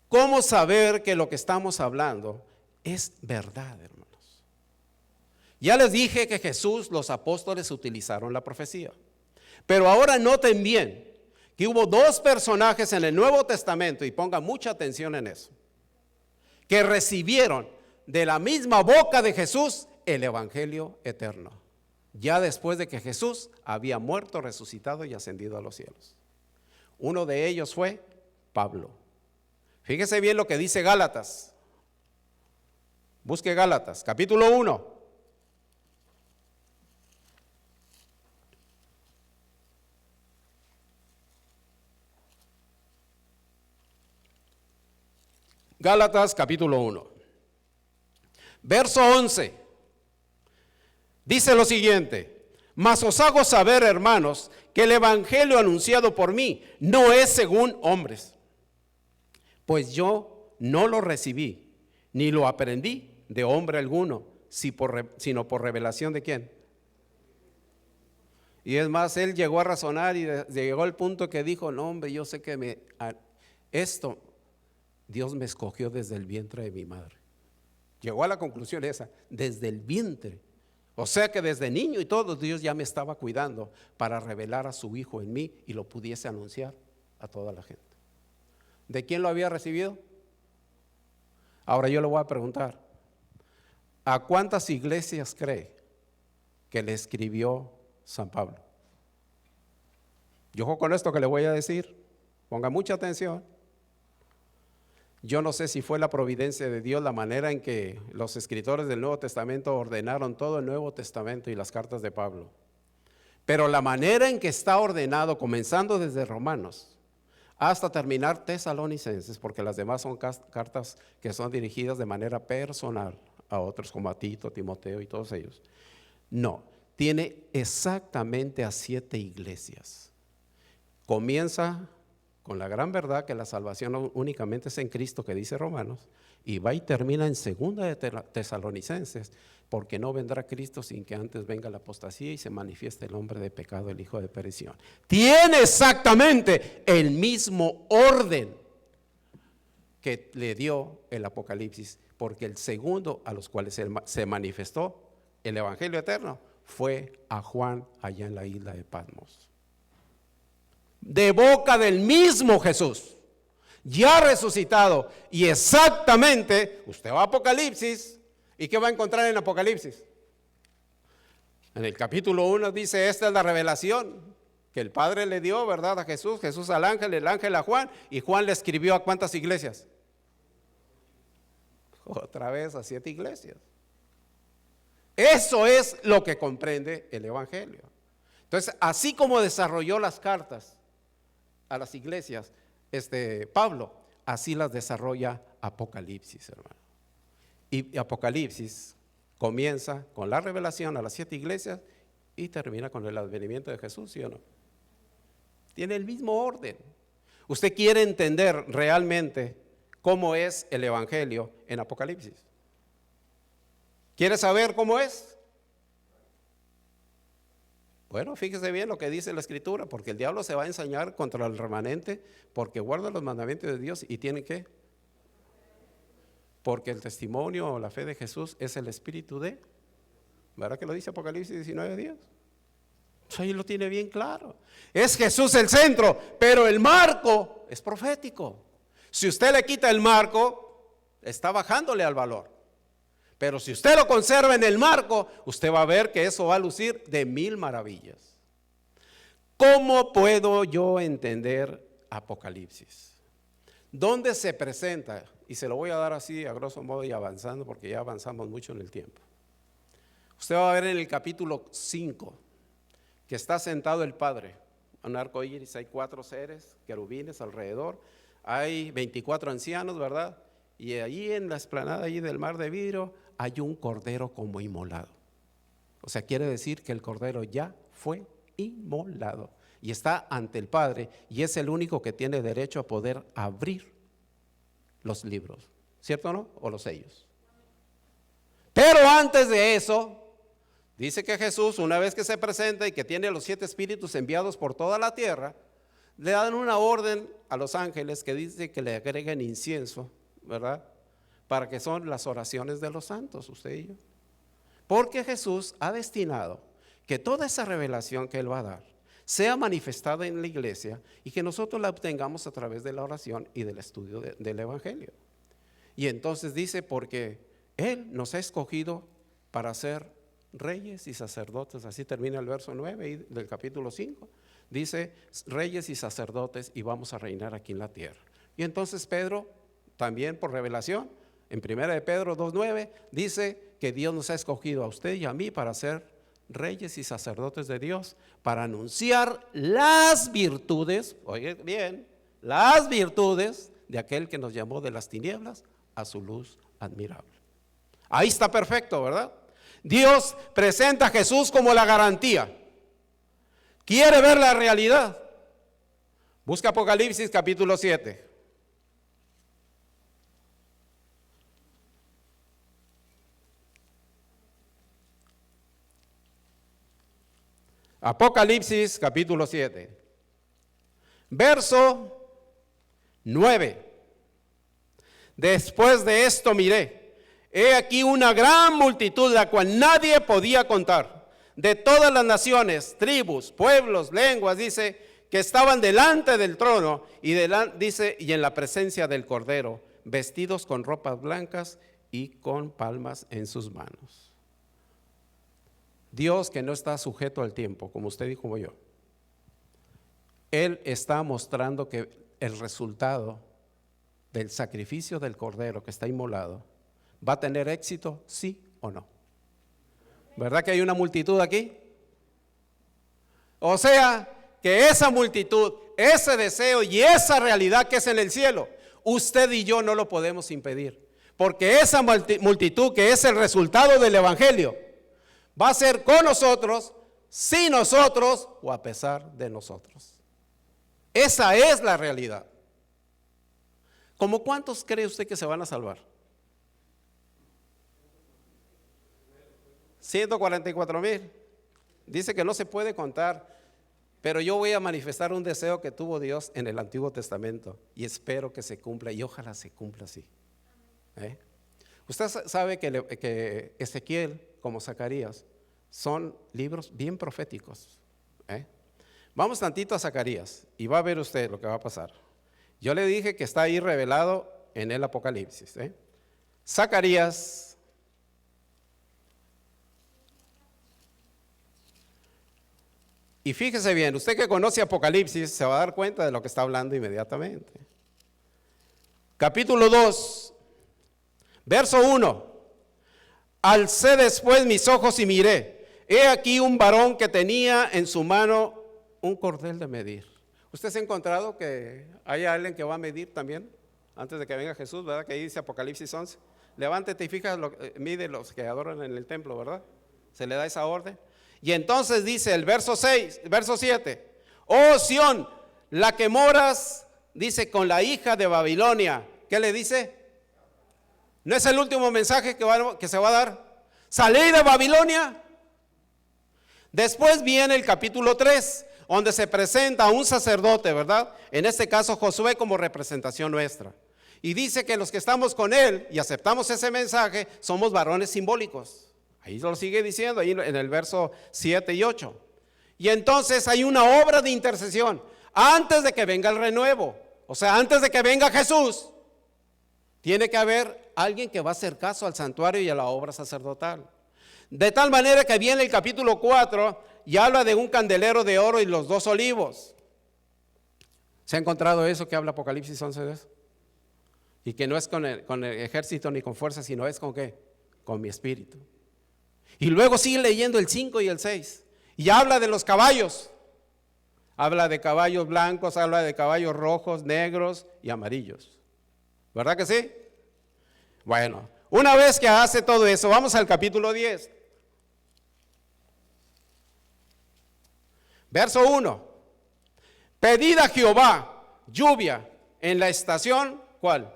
Speaker 1: ¿Cómo saber que lo que estamos hablando es verdad, hermanos? Ya les dije que Jesús, los apóstoles utilizaron la profecía. Pero ahora noten bien que hubo dos personajes en el Nuevo Testamento, y pongan mucha atención en eso, que recibieron de la misma boca de Jesús el evangelio eterno, ya después de que Jesús había muerto, resucitado y ascendido a los cielos. Uno de ellos fue Pablo. Fíjese bien lo que dice Gálatas. Busque Gálatas, capítulo 1. Gálatas, capítulo 1. Verso 11. Dice lo siguiente: mas os hago saber, hermanos, que el evangelio anunciado por mí no es según hombres, pues yo no lo recibí, ni lo aprendí de hombre alguno, sino por revelación de ¿quién? Y es más, él llegó a razonar y llegó al punto que dijo, no hombre, yo sé que esto Dios me escogió desde el vientre de mi madre. Llegó a la conclusión esa, desde el vientre. O sea que desde niño y todo, Dios ya me estaba cuidando para revelar a su Hijo en mí y lo pudiese anunciar a toda la gente. ¿De quién lo había recibido? Ahora yo le voy a preguntar, ¿a cuántas iglesias cree que le escribió San Pablo? Yo con esto que le voy a decir, ponga mucha atención. Yo no sé si fue la providencia de Dios la manera en que los escritores del Nuevo Testamento ordenaron todo el Nuevo Testamento y las cartas de Pablo. Pero la manera en que está ordenado, comenzando desde Romanos hasta terminar Tesalonicenses, porque las demás son cartas que son dirigidas de manera personal a otros como a Tito, Timoteo y todos ellos. No, tiene exactamente a 7 iglesias. Comienza con la gran verdad que la salvación únicamente es en Cristo, que dice Romanos, y va y termina en segunda de Tesalonicenses, porque no vendrá Cristo sin que antes venga la apostasía y se manifieste el hombre de pecado, el hijo de perdición. Tiene exactamente el mismo orden que le dio el Apocalipsis, porque el segundo a los cuales se manifestó el evangelio eterno fue a Juan allá en la isla de Patmos. De boca del mismo Jesús, ya resucitado. Y exactamente, usted va a Apocalipsis, ¿y qué va a encontrar en Apocalipsis? En el capítulo 1 dice, esta es la revelación que el Padre le dio, ¿verdad? A Jesús, Jesús al ángel, el ángel a Juan, y Juan le escribió ¿a cuántas iglesias? Otra vez a 7 iglesias. Eso es lo que comprende el evangelio. Entonces, así como desarrolló las cartas a las iglesias, Pablo, así las desarrolla Apocalipsis, hermano. Y Apocalipsis comienza con la revelación a las 7 iglesias y termina con el advenimiento de Jesús, ¿sí o no? Tiene el mismo orden. Usted quiere entender realmente cómo es el evangelio en Apocalipsis. ¿Quiere saber cómo es? Bueno, fíjese bien lo que dice la Escritura, porque el diablo se va a ensañar contra el remanente porque guarda los mandamientos de Dios y tiene que, porque el testimonio o la fe de Jesús es el espíritu de, ¿verdad que lo dice Apocalipsis 19:10? Ahí lo tiene bien claro. Es Jesús el centro, pero el marco es profético. Si usted le quita el marco, está bajándole al valor. Pero si usted lo conserva en el marco, usted va a ver que eso va a lucir de 1000 maravillas. ¿Cómo puedo yo entender Apocalipsis? ¿Dónde se presenta? Y se lo voy a dar así a grosso modo y avanzando, porque ya avanzamos mucho en el tiempo. Usted va a ver en el capítulo 5 que está sentado el Padre, un arco iris, hay 4 seres, querubines alrededor, hay 24 ancianos, ¿verdad? Y ahí en la explanada allí del mar de vidrio hay un cordero como inmolado. O sea, quiere decir que el cordero ya fue inmolado y está ante el Padre, y es el único que tiene derecho a poder abrir los libros, ¿cierto o no? O los sellos. Pero antes de eso, dice que Jesús, una vez que se presenta y que tiene los 7 espíritus enviados por toda la tierra, le dan una orden a los ángeles que dice que le agreguen incienso, ¿verdad? Para que son las oraciones de los santos, usted y yo. Porque Jesús ha destinado que toda esa revelación que Él va a dar sea manifestada en la iglesia y que nosotros la obtengamos a través de la oración y del estudio del Evangelio. Y entonces dice, porque Él nos ha escogido para ser reyes y sacerdotes, así termina el verso 9 del capítulo 5, dice reyes y sacerdotes, y vamos a reinar aquí en la tierra. Y entonces Pedro, también por revelación, en 1 de Pedro 2:9, dice que Dios nos ha escogido a usted y a mí para ser reyes y sacerdotes de Dios, para anunciar las virtudes, oye bien, las virtudes de aquel que nos llamó de las tinieblas a su luz admirable. Ahí está perfecto, ¿verdad? Dios presenta a Jesús como la garantía. ¿Quiere ver la realidad? Busca Apocalipsis capítulo 7. Apocalipsis capítulo 7. Verso 9. Después de esto miré, he aquí una gran multitud, la cual nadie podía contar, de todas las tribus, pueblos, lenguas, dice, que estaban delante del trono dice, y en la presencia del Cordero, vestidos con ropas blancas y con palmas en sus manos. Dios, que no está sujeto al tiempo, como usted y como yo, Él está mostrando que el resultado del sacrificio del Cordero que está inmolado va a tener éxito, sí o no. ¿Verdad que hay una multitud aquí? O sea, que esa multitud, ese deseo y esa realidad que es en el cielo, usted y yo no lo podemos impedir, porque esa multitud que es el resultado del Evangelio va a ser con nosotros, sin nosotros o a pesar de nosotros. Esa es la realidad. ¿Cómo cuántos cree usted que se van a salvar? 144,000. Dice que no se puede contar, pero yo voy a manifestar un deseo que tuvo Dios en el Antiguo Testamento y espero que se cumpla, y ojalá se cumpla así. Usted sabe que Ezequiel, como Zacarías, son libros bien proféticos. Vamos tantito a Zacarías y va a ver usted lo que va a pasar. Yo le dije que está ahí revelado en el Apocalipsis. Zacarías y fíjese bien, usted que conoce Apocalipsis se va a dar cuenta de lo que está hablando inmediatamente. Capítulo 2, verso 1. Alcé después mis ojos y miré, he aquí un varón que tenía en su mano un cordel de medir. ¿Usted se ha encontrado que hay alguien que va a medir también antes de que venga Jesús, verdad? Que ahí dice Apocalipsis 11. Levántate y fíjate, mide los que adoran en el templo, ¿verdad? Se le da esa orden. Y entonces dice el verso 7, oh Sión, la que moras, dice, con la hija de Babilonia. ¿Qué le dice? ¿No es el último mensaje que se va a dar? Salí de Babilonia. Después viene el capítulo 3, donde se presenta a un sacerdote, ¿verdad? En este caso Josué como representación nuestra. Y dice que los que estamos con él y aceptamos ese mensaje somos varones simbólicos. Ahí lo sigue diciendo, ahí en el verso 7 y 8. Y entonces hay una obra de intercesión antes de que venga el renuevo. O sea, antes de que venga Jesús, tiene que haber alguien que va a hacer caso al santuario y a la obra sacerdotal. De tal manera que viene el capítulo 4 y habla de un candelero de oro y los 2 olivos. ¿Se ha encontrado eso que habla Apocalipsis 11 de eso? Y que no es con el ejército ni con fuerza, sino es con ¿qué? Con mi espíritu. Y luego sigue leyendo el 5 y el 6. Y habla de los caballos. Habla de caballos blancos, habla de caballos rojos, negros y amarillos. ¿Verdad que sí? Bueno, una vez que hace todo eso, vamos al capítulo 10. Verso 1. Pedid a Jehová lluvia en la estación, ¿cuál?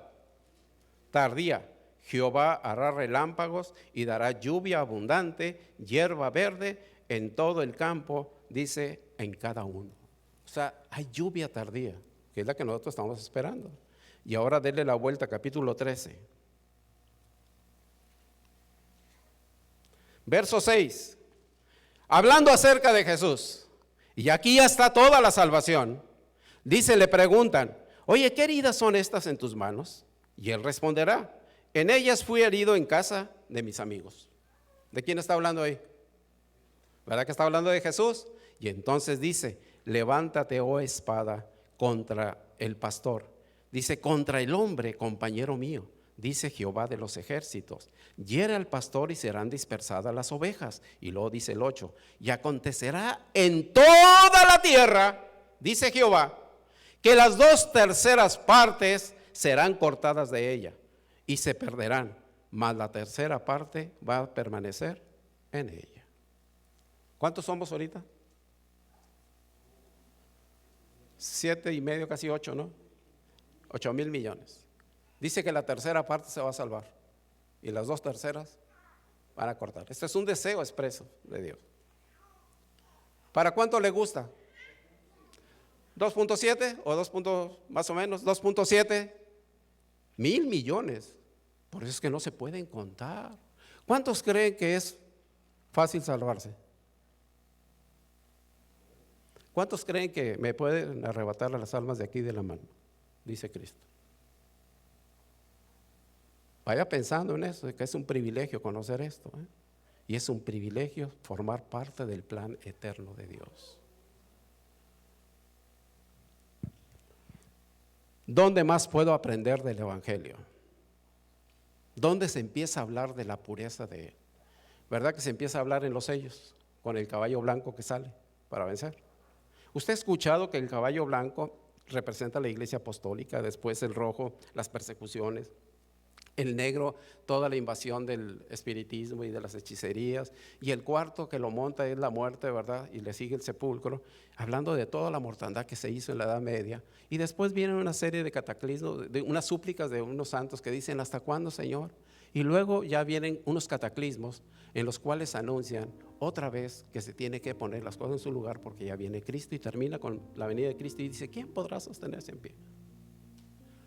Speaker 1: Tardía. Jehová hará relámpagos y dará lluvia abundante, hierba verde en todo el campo, dice, en cada uno. O sea, hay lluvia tardía, que es la que nosotros estamos esperando. Y ahora denle la vuelta a capítulo 13. Verso 6. Hablando acerca de Jesús. Y aquí ya está toda la salvación. Dice, le preguntan, oye, ¿qué heridas son estas en tus manos? Y él responderá, en ellas fui herido en casa de mis amigos. ¿De quién está hablando ahí? ¿Verdad que está hablando de Jesús? Y entonces dice, levántate, oh espada, contra el pastor. Dice, contra el hombre, compañero mío, dice Jehová de los ejércitos. Hiere al pastor y serán dispersadas las ovejas. Y luego dice el 8, y acontecerá en toda la tierra, dice Jehová, que las 2/3 partes serán cortadas de ella y se perderán, mas la 1/3 parte va a permanecer en ella. ¿Cuántos somos ahorita? 7,5, casi 8, ¿no? 8,000 millones. Dice que la 1/3 parte se va a salvar y las 2/3 van a cortar. Este es un deseo expreso de Dios. ¿Para cuánto le gusta? 2.7 o 2, más o menos, 2.7 mil millones. Por eso es que no se pueden contar. ¿Cuántos creen que es fácil salvarse? ¿Cuántos creen que me pueden arrebatar las almas de aquí de la mano? Dice Cristo. Vaya pensando en eso, que es un privilegio conocer esto, ¿eh? Y es un privilegio formar parte del plan eterno de Dios. ¿Dónde más puedo aprender del Evangelio? ¿Dónde se empieza a hablar de la pureza de Él? ¿Verdad que se empieza a hablar en los sellos, con el caballo blanco que sale para vencer? Usted ha escuchado que el caballo blanco representa a la iglesia apostólica, después el rojo, las persecuciones, el negro, toda la invasión del espiritismo y de las hechicerías, y el cuarto que lo monta es la muerte, ¿verdad? Y le sigue el sepulcro, hablando de toda la mortandad que se hizo en la Edad Media. Y después viene una serie de cataclismos, de unas súplicas de unos santos que dicen, ¿hasta cuándo, Señor? Y luego ya vienen unos cataclismos en los cuales anuncian otra vez que se tiene que poner las cosas en su lugar porque ya viene Cristo, y termina con la venida de Cristo y dice, ¿quién podrá sostenerse en pie?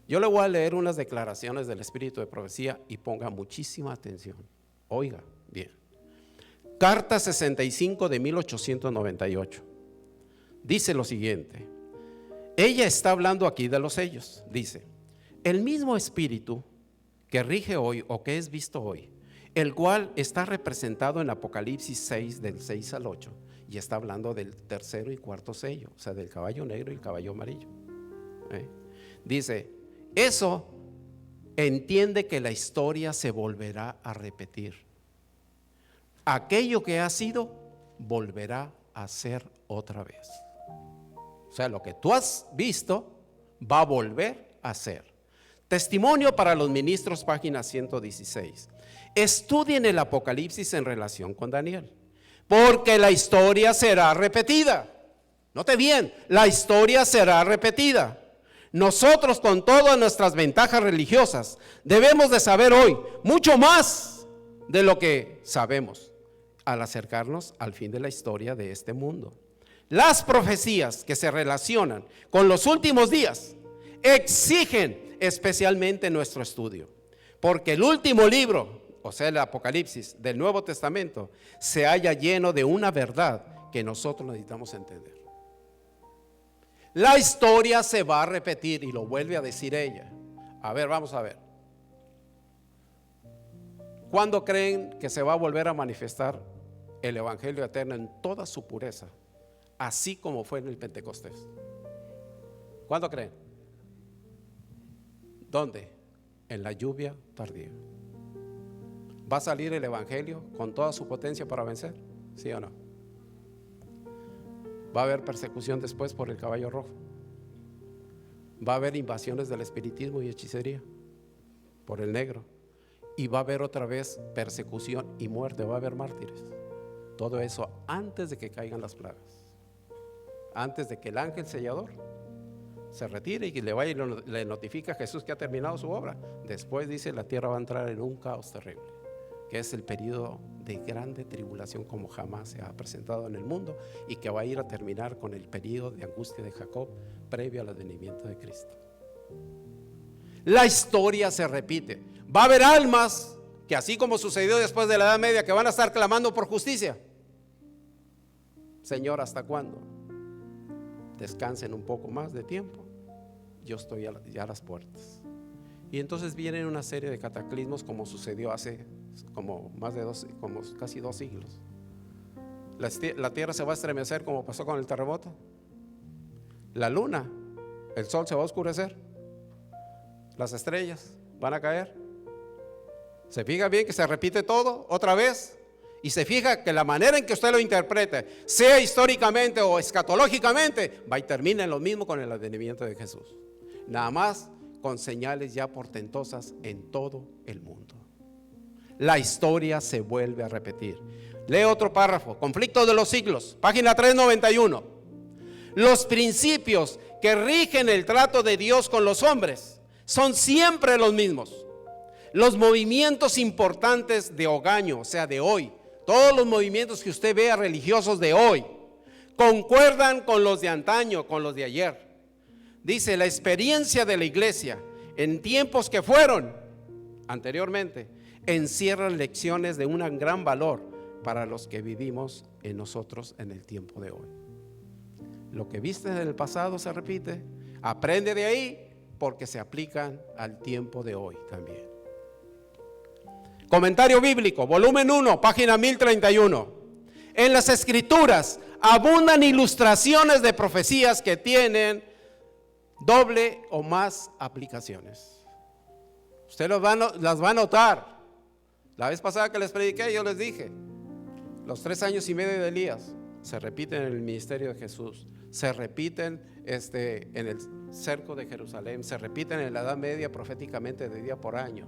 Speaker 1: Yo le voy a leer unas declaraciones del Espíritu de Profecía y ponga muchísima atención. Oiga bien. Carta 65 de 1898. Dice lo siguiente. Ella está hablando aquí de los sellos. Dice, el mismo Espíritu que rige hoy o que es visto hoy, el cual está representado en Apocalipsis 6 del 6 al 8, y está hablando del tercero y cuarto sello, o sea, del caballo negro y el caballo amarillo. Dice, eso entiende que la historia se volverá a repetir. Aquello que ha sido, volverá a ser otra vez. O sea, lo que tú has visto, va a volver a ser. Testimonio para los ministros, página 116. Estudien el Apocalipsis en relación con Daniel, porque la historia será repetida. Note bien, la historia será repetida. Nosotros, con todas nuestras ventajas religiosas, debemos de saber hoy mucho más de lo que sabemos al acercarnos al fin de la historia de este mundo. Las profecías que se relacionan con los últimos días exigen especialmente nuestro estudio, porque el último libro, o sea, el Apocalipsis del Nuevo Testamento, se halla lleno de una verdad que nosotros necesitamos entender. La historia se va a repetir, y lo vuelve a decir ella. A ver, vamos a ver. ¿Cuándo creen que se va a volver a manifestar el Evangelio eterno en toda su pureza, así como fue en el Pentecostés? ¿Cuándo creen? ¿Dónde? En la lluvia tardía. ¿Va a salir el evangelio con toda su potencia para vencer? ¿Sí o no? ¿Va a haber persecución después por el caballo rojo? ¿Va a haber invasiones del espiritismo y hechicería por el negro? Y va a haber otra vez persecución y muerte, va a haber mártires. Todo eso antes de que caigan las plagas, antes de que el ángel sellador se retire y le vaya y le notifica a Jesús que ha terminado su obra. Después dice, la tierra va a entrar en un caos terrible, que es el periodo de grande tribulación como jamás se ha presentado en el mundo, y que va a ir a terminar con el periodo de angustia de Jacob previo al advenimiento de Cristo. La historia se repite. Va a haber almas que, así como sucedió después de la Edad Media, que van a estar clamando por justicia. Señor, ¿hasta cuándo? Descansen un poco más de tiempo, yo estoy ya a las puertas. Y entonces vienen una serie de cataclismos, como sucedió hace como casi 2 siglos. La tierra se va a estremecer, como pasó con el terremoto. La luna, el sol se va a oscurecer, las estrellas van a caer. Se fija bien que se repite todo otra vez. Y se fija que la manera en que usted lo interprete, sea históricamente o escatológicamente, va y termina en lo mismo con el advenimiento de Jesús. Nada más con señales ya portentosas en todo el mundo. La historia se vuelve a repetir. Lee otro párrafo, Conflicto de los siglos, página 391. Los principios que rigen el trato de Dios con los hombres son siempre los mismos. Los movimientos importantes de ogaño, o sea, de hoy, todos los movimientos que usted vea religiosos de hoy, concuerdan con los de antaño, con los de ayer. Dice, la experiencia de la iglesia en tiempos que fueron anteriormente encierran lecciones de un gran valor para los que vivimos en nosotros en el tiempo de hoy. Lo que viste en el pasado se repite, aprende de ahí, porque se aplican al tiempo de hoy también. Comentario bíblico, volumen 1, página 1031. En las escrituras abundan ilustraciones de profecías que tienen doble o más aplicaciones. Usted las va a notar. La vez pasada que les prediqué, yo les dije, los 3 años y medio de Elías se repiten en el ministerio de Jesús, se repiten en el cerco de Jerusalén, se repiten en la Edad Media proféticamente de día por año.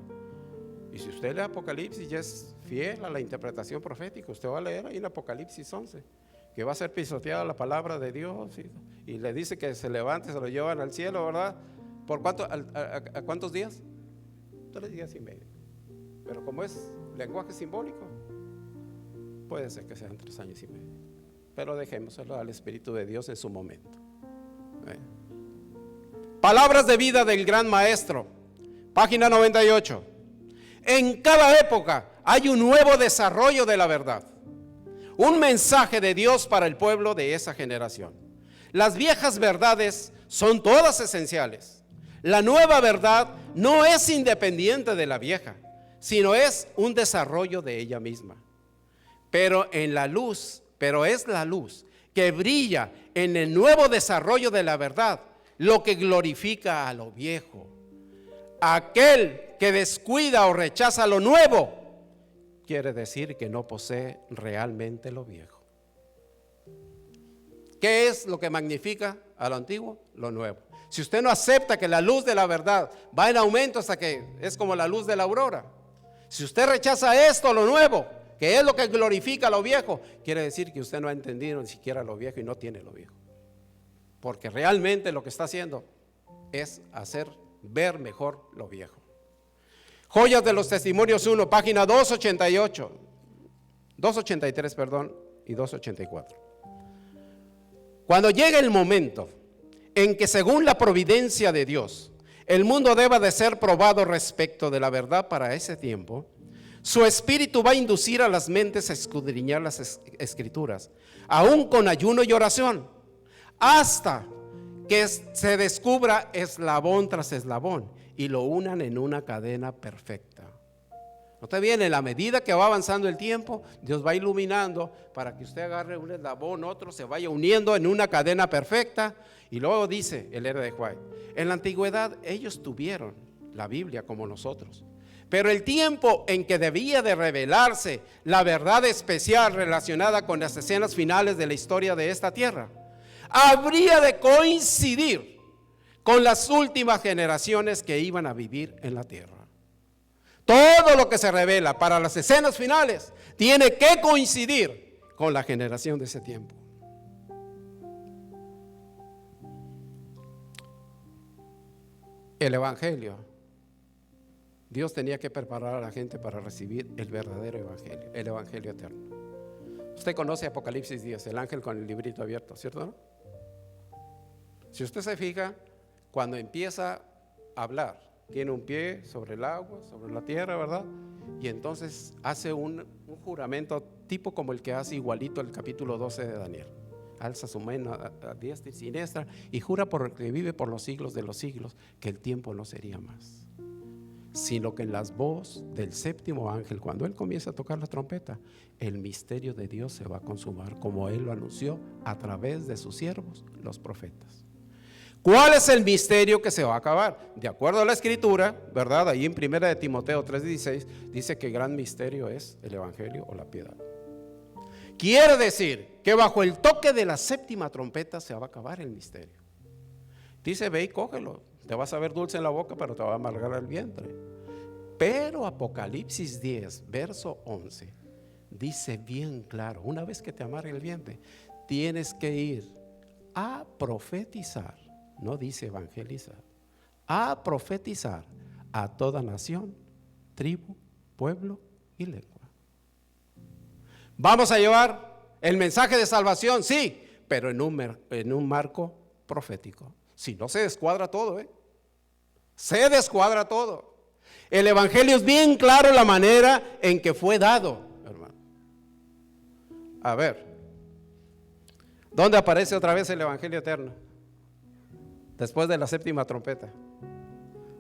Speaker 1: Y si usted lee Apocalipsis y es fiel a la interpretación profética, usted va a leer ahí en Apocalipsis 11 que va a ser pisoteada la palabra de Dios, y le dice que se levante, se lo llevan al cielo, ¿verdad? ¿Por cuánto? ¿A cuántos días? 3 días y medio. Pero como es lenguaje simbólico, puede ser que sean 3 años y medio. Pero dejémoselo al Espíritu de Dios en su momento. Palabras de vida del gran maestro, página 98. En cada época hay un nuevo desarrollo de la verdad, un mensaje de Dios para el pueblo de esa generación. Las viejas verdades son todas esenciales. La nueva verdad no es independiente de la vieja, sino es un desarrollo de ella misma. Pero es la luz que brilla en el nuevo desarrollo de la verdad, lo que glorifica a lo viejo. Aquel que descuida o rechaza lo nuevo, quiere decir que no posee realmente lo viejo. ¿Qué es lo que magnifica a lo antiguo? Lo nuevo. Si usted no acepta que la luz de la verdad va en aumento hasta que es como la luz de la aurora, si usted rechaza esto, lo nuevo, que es lo que glorifica a lo viejo, quiere decir que usted no ha entendido ni siquiera lo viejo y no tiene lo viejo. Porque realmente lo que está haciendo es hacer ver mejor lo viejo. Joyas de los Testimonios 1, página 283, y 284. Cuando llegue el momento en que, según la providencia de Dios, el mundo deba de ser probado respecto de la verdad para ese tiempo, su espíritu va a inducir a las mentes a escudriñar las escrituras, aún con ayuno y oración, hasta que se descubra eslabón tras eslabón y lo unan en una cadena perfecta. Nota bien, en la medida que va avanzando el tiempo, Dios va iluminando para que usted agarre un eslabón, otro se vaya uniendo en una cadena perfecta. Y luego dice el Ellen G. White, en la antigüedad ellos tuvieron la Biblia como nosotros, Pero el tiempo en que debía de revelarse la verdad especial relacionada con las escenas finales de la historia de esta tierra, habría de coincidir con las últimas generaciones que iban a vivir en la tierra. Todo lo que se revela para las escenas finales tiene que coincidir con la generación de ese tiempo. El Evangelio. Dios tenía que preparar a la gente para recibir el verdadero Evangelio, el Evangelio eterno. Usted conoce Apocalipsis 10, el ángel con el librito abierto, ¿cierto? Si usted se fija, cuando empieza a hablar, tiene un pie sobre el agua, sobre la tierra, ¿verdad? Y entonces hace un juramento tipo como el que hace igualito el capítulo 12 de Daniel. Alza su mano a diestra y siniestra y jura por el que vive por los siglos de los siglos que el tiempo no sería más, sino que en las voz del séptimo ángel, cuando él comienza a tocar la trompeta, el misterio de Dios se va a consumar, como él lo anunció a través de sus siervos, los profetas. ¿Cuál es el misterio que se va a acabar? De acuerdo a la escritura, ¿verdad? Ahí en 1 de Timoteo 3:16 dice que gran misterio es el evangelio o la piedad. Quiere decir que bajo el toque de la séptima trompeta se va a acabar el misterio. Dice, ve y cógelo, te vas a ver dulce en la boca, pero te va a amargar el vientre. Pero Apocalipsis 10, verso 11, dice bien claro, una vez que te amargue el vientre, tienes que ir a profetizar, no dice evangelizar, a profetizar a toda nación, tribu, pueblo y lengua. Vamos a llevar el mensaje de salvación, sí, pero en un marco profético. Si no, se descuadra todo, se descuadra todo. El evangelio es bien claro la manera en que fue dado, hermano. A ver, ¿dónde aparece otra vez el evangelio eterno? Después de la séptima trompeta.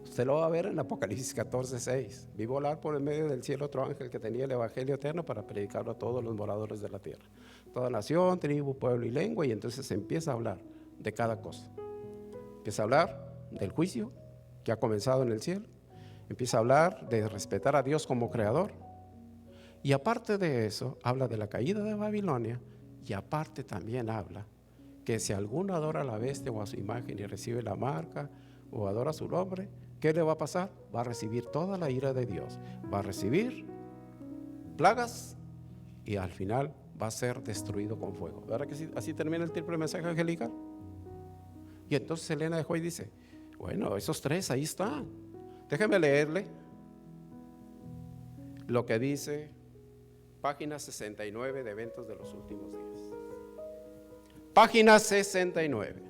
Speaker 1: Usted lo va a ver en Apocalipsis 14:6. Vi volar por el medio del cielo otro ángel que tenía el evangelio eterno para predicarlo a todos los moradores de la tierra. Toda nación, tribu, pueblo y lengua. Y entonces se empieza a hablar de cada cosa. Empieza a hablar del juicio que ha comenzado en el cielo. Empieza a hablar de respetar a Dios como creador. Y aparte de eso, habla de la caída de Babilonia. Y aparte también habla que si alguno adora a la bestia o a su imagen y recibe la marca o adora su nombre, ¿qué le va a pasar? Va a recibir toda la ira de Dios. Va a recibir plagas y al final va a ser destruido con fuego. ¿Verdad que así termina el triple mensaje angelical? Y entonces Elena de Hoy dice, bueno, esos tres ahí están. Déjeme leerle lo que dice página 69 de Eventos de los Últimos Días. Página 69.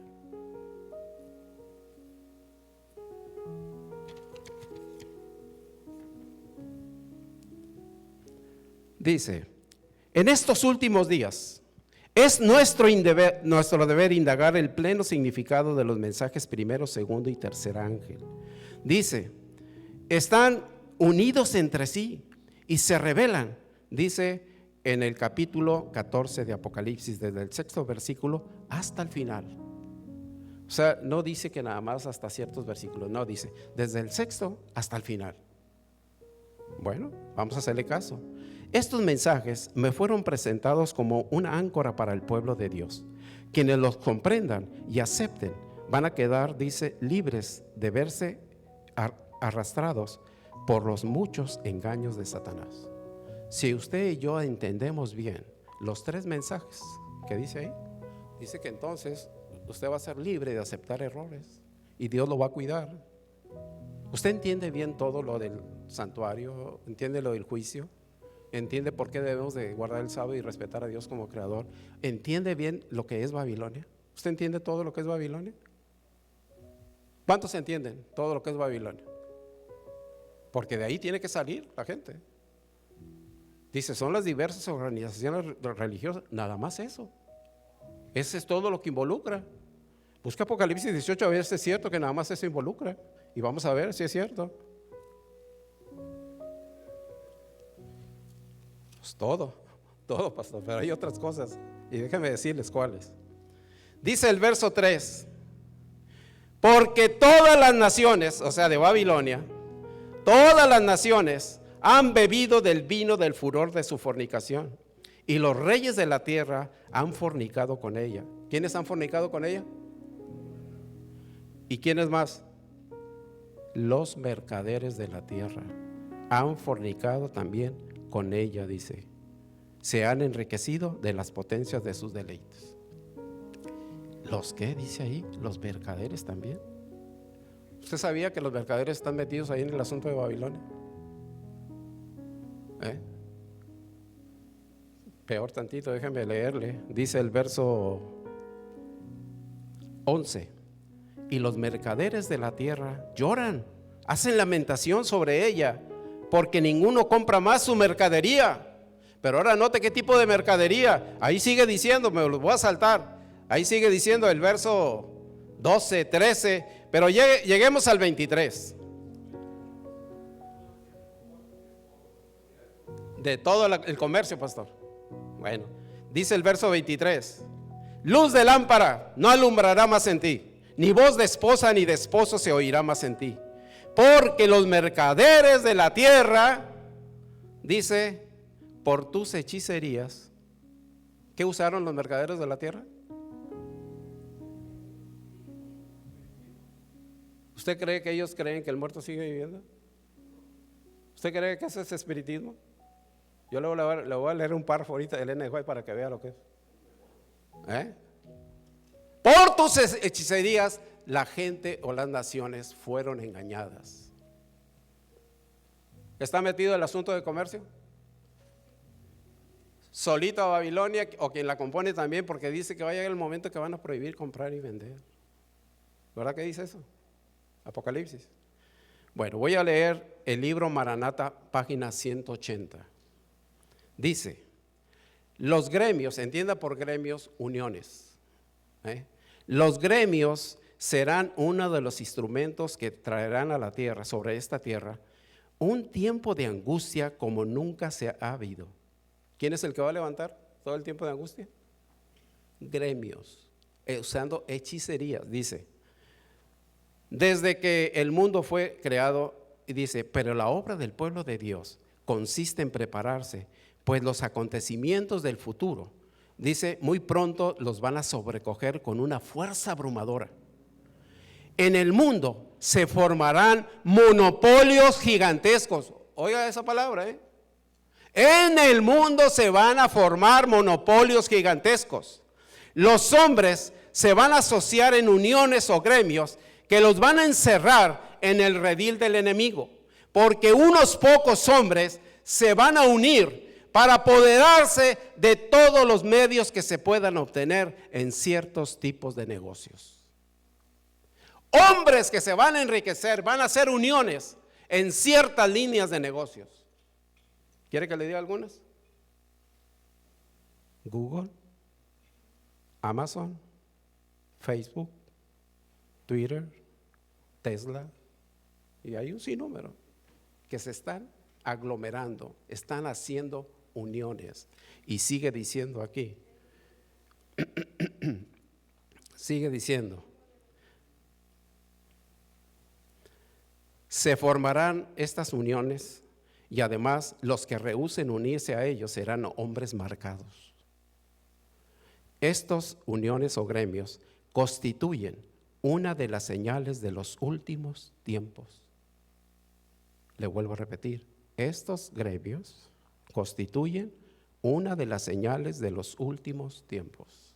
Speaker 1: Dice, en estos últimos días es nuestro deber indagar el pleno significado de los mensajes primero, segundo y tercer ángel. Dice, están unidos entre sí y se revelan, dice en el capítulo 14 de Apocalipsis, desde el 6º versículo hasta el final. O sea, no dice que nada más hasta ciertos versículos, no, dice desde el 6º hasta el final. Bueno, vamos a hacerle caso. Estos mensajes me fueron presentados como una áncora para el pueblo de Dios. Quienes los comprendan y acepten van a quedar, dice, libres de verse arrastrados por los muchos engaños de Satanás. Si usted y yo entendemos bien los tres mensajes que dice ahí, dice que entonces usted va a ser libre de aceptar errores y Dios lo va a cuidar. ¿Usted entiende bien todo lo del santuario? ¿Entiende lo del juicio? ¿Entiende por qué debemos de guardar el sábado y respetar a Dios como creador? ¿Entiende bien lo que es Babilonia? ¿Usted entiende todo lo que es Babilonia? ¿Cuántos entienden todo lo que es Babilonia? Porque de ahí tiene que salir la gente. Dice, son las diversas organizaciones religiosas, nada más eso. Ese es todo lo que involucra. Busca Apocalipsis 18 a ver si es cierto que nada más eso involucra. Y vamos a ver si es cierto. Pues todo, pastor, pero hay otras cosas. Y déjenme decirles cuáles. Dice el verso 3, porque todas las naciones, o sea de Babilonia, Todas las naciones han bebido del vino del furor de su fornicación, y los reyes de la tierra han fornicado con ella. ¿Quiénes han fornicado con ella? ¿Y quiénes más? Los mercaderes de la tierra han fornicado también con ella, dice. Se han enriquecido de las potencias de sus deleites. ¿Los qué? Dice ahí, los mercaderes también. ¿Usted sabía que los mercaderes están metidos ahí en el asunto de Babilonia? Peor tantito, déjenme leerle. Dice el verso 11: y los mercaderes de la tierra lloran, hacen lamentación sobre ella, porque ninguno compra más su mercadería. Pero ahora note qué tipo de mercadería. Ahí sigue diciendo, me lo voy a saltar. Ahí sigue diciendo el verso 12, 13, pero lleguemos al 23. De todo el comercio, pastor. Bueno, dice el verso 23: luz de lámpara no alumbrará más en ti, ni voz de esposa ni de esposo se oirá más en ti, porque los mercaderes de la tierra, dice, por tus hechicerías. ¿Qué usaron los mercaderes de la tierra? ¿Usted cree que ellos creen que el muerto sigue viviendo? ¿Usted cree que ese es espiritismo? Yo luego le voy a leer un párrafo ahorita de Elena de White para que vea lo que es. Por tus hechicerías la gente o las naciones fueron engañadas. ¿Está metido el asunto de comercio? Solito a Babilonia, o quien la compone también, porque dice que va a llegar el momento que van a prohibir comprar y vender. ¿Verdad que dice eso? Apocalipsis. Bueno, voy a leer el libro Maranata, página 180. Dice: los gremios, entienda por gremios, uniones. Los gremios serán uno de los instrumentos que traerán a la tierra, sobre esta tierra, un tiempo de angustia como nunca se ha habido. ¿Quién es el que va a levantar todo el tiempo de angustia? Gremios, usando hechicerías, dice. Desde que el mundo fue creado, y dice, pero la obra del pueblo de Dios consiste en prepararse, pues los acontecimientos del futuro, dice, muy pronto los van a sobrecoger con una fuerza abrumadora. En el mundo se formarán monopolios gigantescos. Oiga esa palabra, En el mundo se van a formar monopolios gigantescos. Los hombres se van a asociar en uniones o gremios que los van a encerrar en el redil del enemigo, porque unos pocos hombres se van a unir para apoderarse de todos los medios que se puedan obtener en ciertos tipos de negocios. Hombres que se van a enriquecer, van a hacer uniones en ciertas líneas de negocios. ¿Quiere que le diga algunas? Google, Amazon, Facebook, Twitter, Tesla, y hay un sinnúmero que se están aglomerando, están haciendo uniones. Y sigue diciendo aquí, sigue diciendo, se formarán estas uniones y además los que rehúsen unirse a ellos serán hombres marcados. Estas uniones o gremios constituyen una de las señales de los últimos tiempos. Le vuelvo a repetir, estos gremios constituyen una de las señales de los últimos tiempos.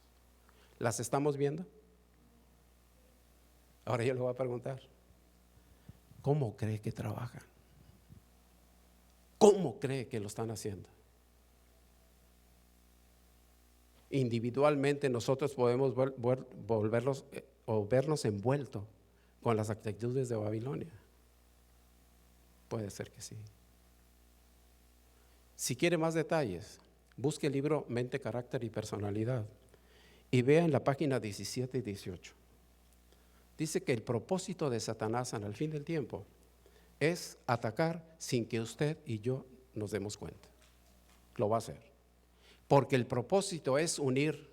Speaker 1: ¿Las estamos viendo? Ahora yo le voy a preguntar, ¿cómo cree que trabajan? ¿Cómo cree que lo están haciendo? Individualmente nosotros podemos volverlos o vernos envueltos con las actitudes de Babilonia. Puede ser que sí. Si quiere más detalles, busque el libro Mente, Carácter y Personalidad y vea en la página 17 y 18. Dice que el propósito de Satanás en el fin del tiempo es atacar sin que usted y yo nos demos cuenta. Lo va a hacer. Porque el propósito es unir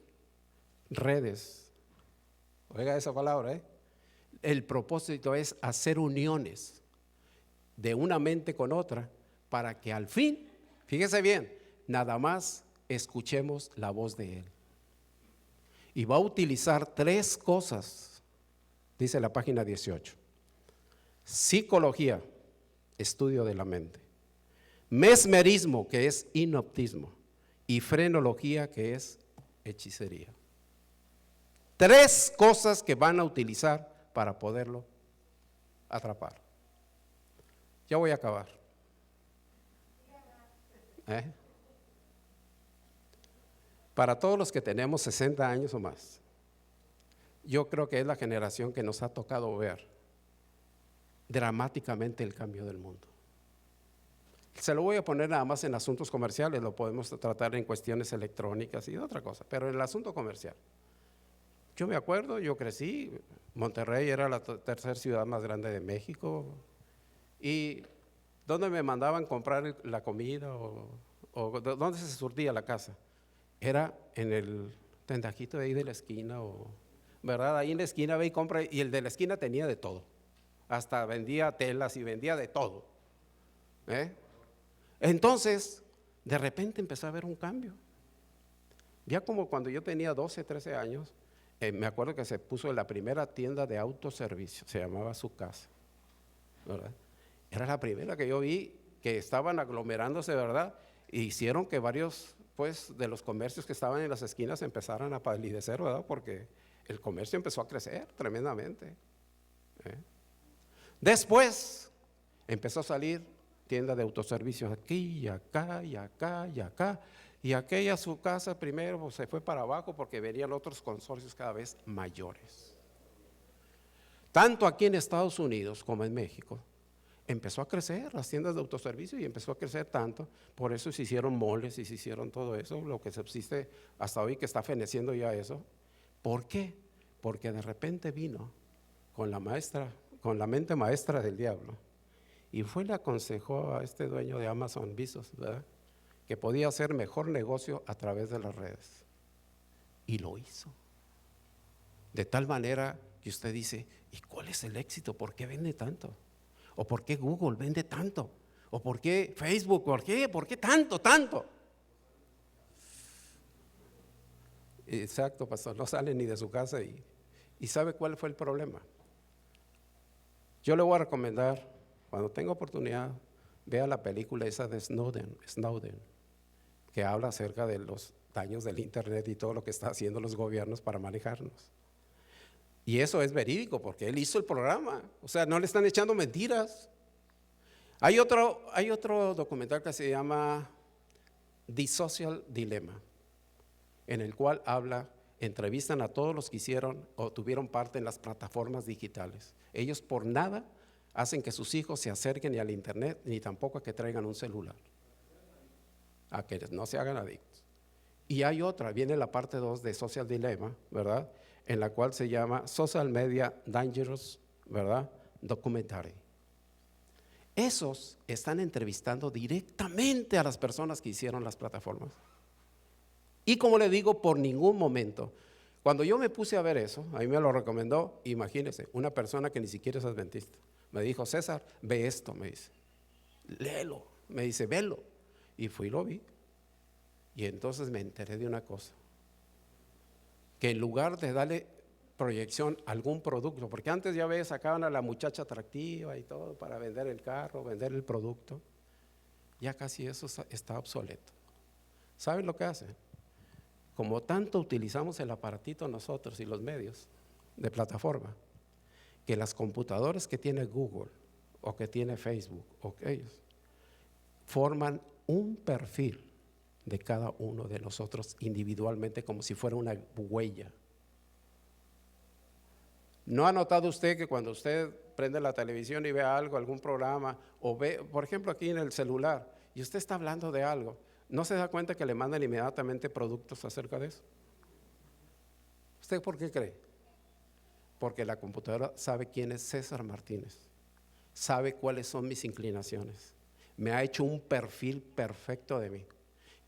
Speaker 1: redes. Oiga esa palabra, El propósito es hacer uniones. de una mente con otra para que al fin, fíjese bien, nada más escuchemos la voz de Él. Y va a utilizar 3 cosas, dice la página 18. Psicología, estudio de la mente. Mesmerismo, que es hipnotismo. Y frenología, que es hechicería. 3 cosas que van a utilizar para poderlo atrapar. Ya voy a acabar. Para todos los que tenemos 60 años o más, yo creo que es la generación que nos ha tocado ver dramáticamente el cambio del mundo. Se lo voy a poner nada más en asuntos comerciales, lo podemos tratar en cuestiones electrónicas y otra cosa, pero en el asunto comercial. Yo me acuerdo, yo crecí, Monterrey era la tercera ciudad más grande de México, y ¿dónde me mandaban comprar la comida o dónde se surtía la casa? Era en el tendajito de ahí de la esquina, ¿verdad? Ahí en la esquina ve y compra, y el de la esquina tenía de todo, hasta vendía telas y vendía de todo. Entonces, de repente empezó a haber un cambio. Ya como cuando yo tenía 12, 13 años, me acuerdo que se puso la primera tienda de autoservicio, se llamaba Su Casa, ¿verdad? Era la primera que yo vi que estaban aglomerándose, ¿verdad? E hicieron que varios, pues, de los comercios que estaban en las esquinas empezaran a palidecer, ¿verdad? Porque el comercio empezó a crecer tremendamente. Después empezó a salir tienda de autoservicios aquí y acá y acá y acá, y aquella Su Casa primero pues, se fue para abajo porque venían otros consorcios cada vez mayores. Tanto aquí en Estados Unidos como en México empezó a crecer las tiendas de autoservicio y empezó a crecer tanto, por eso se hicieron moles y se hicieron todo eso, lo que subsiste hasta hoy que está feneciendo ya eso. ¿Por qué? Porque de repente vino con la mente maestra del diablo y fue y le aconsejó a este dueño de Amazon Bezos, ¿verdad?, que podía hacer mejor negocio a través de las redes, y lo hizo. De tal manera que usted dice, ¿y cuál es el éxito? ¿Por qué vende tanto? ¿O por qué Google vende tanto? ¿O por qué Facebook? ¿Por qué? ¿Por qué tanto? Exacto, pastor, no sale ni de su casa y ¿sabe cuál fue el problema? Yo le voy a recomendar, cuando tenga oportunidad, vea la película esa de Snowden, que habla acerca de los daños del internet y todo lo que están haciendo los gobiernos para manejarnos. Y eso es verídico porque él hizo el programa, o sea, no le están echando mentiras. Hay otro documental que se llama The Social Dilemma, en el cual entrevistan a todos los que hicieron o tuvieron parte en las plataformas digitales. Ellos por nada hacen que sus hijos se acerquen ni al internet, ni tampoco a que traigan un celular, a que no se hagan adictos. Y hay otra, viene la parte 2 de Social Dilemma, ¿verdad?, en la cual se llama Social Media Dangerous, ¿verdad?, Documentary. Esos están entrevistando directamente a las personas que hicieron las plataformas. Y como le digo, por ningún momento, cuando yo me puse a ver eso, a mí me lo recomendó, imagínense, una persona que ni siquiera es adventista. Me dijo, César, ve esto, me dice, léelo, me dice, velo. Y fui y lo vi. Y entonces me enteré de una cosa, que en lugar de darle proyección a algún producto, porque antes ya ves, sacaban a la muchacha atractiva y todo para vender el carro, vender el producto, ya casi eso está obsoleto. ¿Saben lo que hacen? Como tanto utilizamos el aparatito nosotros y los medios de plataforma, que las computadoras que tiene Google o que tiene Facebook o que ellos forman un perfil de cada uno de nosotros individualmente como si fuera una huella. ¿No ha notado usted que cuando usted prende la televisión y ve algo, algún programa, o ve, por ejemplo, aquí en el celular, y usted está hablando de algo, ¿no se da cuenta que le mandan inmediatamente productos acerca de eso? ¿Usted por qué cree? Porque la computadora sabe quién es César Martínez, sabe cuáles son mis inclinaciones, me ha hecho un perfil perfecto de mí,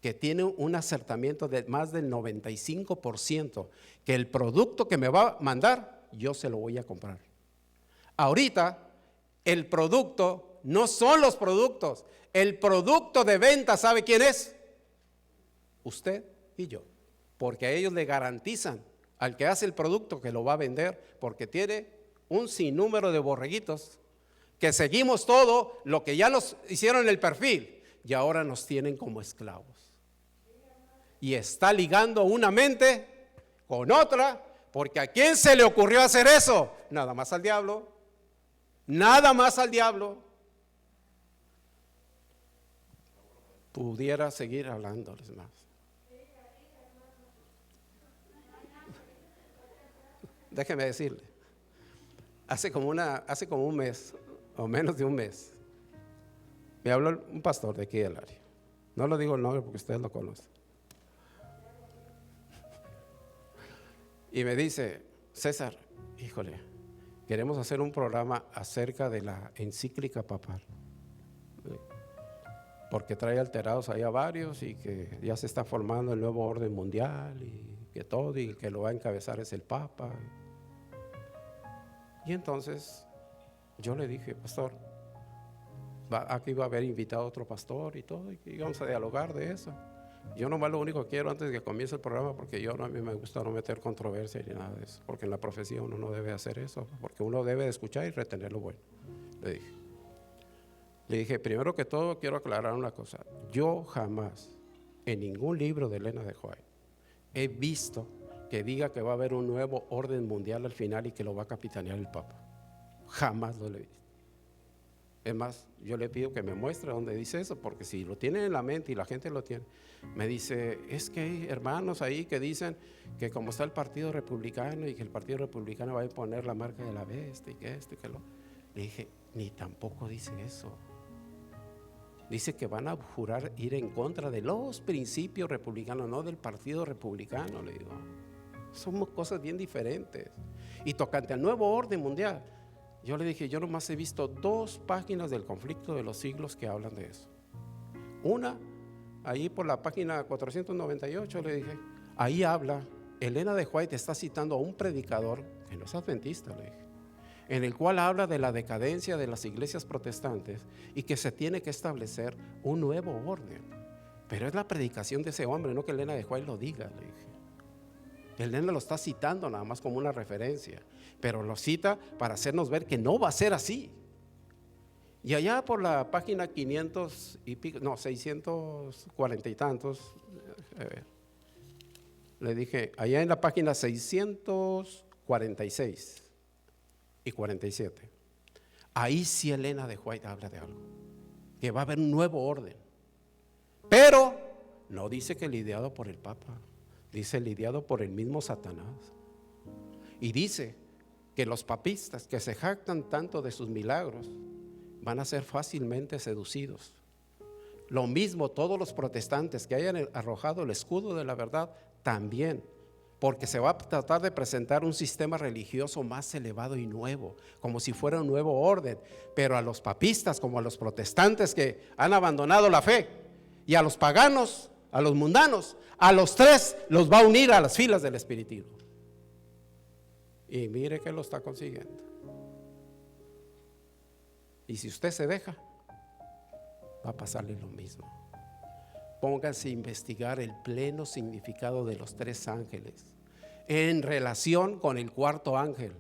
Speaker 1: que tiene un acertamiento de más del 95%, que el producto que me va a mandar, yo se lo voy a comprar. Ahorita, el producto no son los productos. El producto de venta, ¿sabe quién es? Usted y yo. Porque a ellos le garantizan al que hace el producto que lo va a vender, porque tiene un sinnúmero de borreguitos que seguimos todo lo que ya nos hicieron el perfil y ahora nos tienen como esclavos. Y está ligando una mente con otra, porque ¿a quién se le ocurrió hacer eso? Nada más al diablo. Nada más al diablo. Pudiera seguir hablándoles más. Déjeme decirle, hace como un mes, o menos de un mes, me habló un pastor de aquí del área. No lo digo el nombre porque ustedes lo conocen. Y me dice, César, híjole, queremos hacer un programa acerca de la encíclica papal, porque trae alterados allá varios y que ya se está formando el nuevo orden mundial y que todo, y que lo va a encabezar es el Papa. Y entonces yo le dije, pastor, aquí va a haber invitado a otro pastor y todo, y vamos a dialogar de eso. Yo nomás lo único que quiero antes de que comience el programa, porque a mí me gusta no meter controversia ni nada de eso, porque en la profecía uno no debe hacer eso, porque uno debe de escuchar y retener lo bueno. Le dije, primero que todo quiero aclarar una cosa. Yo jamás en ningún libro de Elena de White he visto que diga que va a haber un nuevo orden mundial al final y que lo va a capitanear el Papa. Jamás lo he visto. Es más, yo le pido que me muestre dónde dice eso, porque si lo tienen en la mente y la gente lo tiene, me dice, es que hay hermanos ahí que dicen que como está el Partido Republicano y que el Partido Republicano va a imponer la marca de la bestia y que esto y que lo. Le dije, ni tampoco dice eso. Dice que van a jurar ir en contra de los principios republicanos, no del Partido Republicano, le digo. Somos cosas bien diferentes. Y tocante al nuevo orden mundial, yo le dije, yo nomás he visto 2 páginas del conflicto de los siglos que hablan de eso. Una, ahí por la página 498, le dije, ahí habla, Elena de White está citando a un predicador, que no es adventista, le dije, en el cual habla de la decadencia de las iglesias protestantes y que se tiene que establecer un nuevo orden. Pero es la predicación de ese hombre, no que Elena de White lo diga, le dije. Elena lo está citando nada más como una referencia, pero lo cita para hacernos ver que no va a ser así. Y allá por la página 500 y pico, no, 640 y tantos, le dije, allá en la página 646 y 47, ahí sí Elena de White habla de algo, que va a haber un nuevo orden, pero no dice que lidiado por el Papa. Dice lidiado por el mismo Satanás. Y dice que los papistas que se jactan tanto de sus milagros van a ser fácilmente seducidos. Lo mismo todos los protestantes que hayan arrojado el escudo de la verdad también, porque se va a tratar de presentar un sistema religioso más elevado y nuevo, como si fuera un nuevo orden. Pero a los papistas como a los protestantes que han abandonado la fe, y a los paganos, a los mundanos, a los 3 los va a unir a las filas del espiritismo. Y mire que lo está consiguiendo. Y si usted se deja, va a pasarle lo mismo. Pónganse a investigar el pleno significado de los 3 ángeles en relación con el 4.º ángel,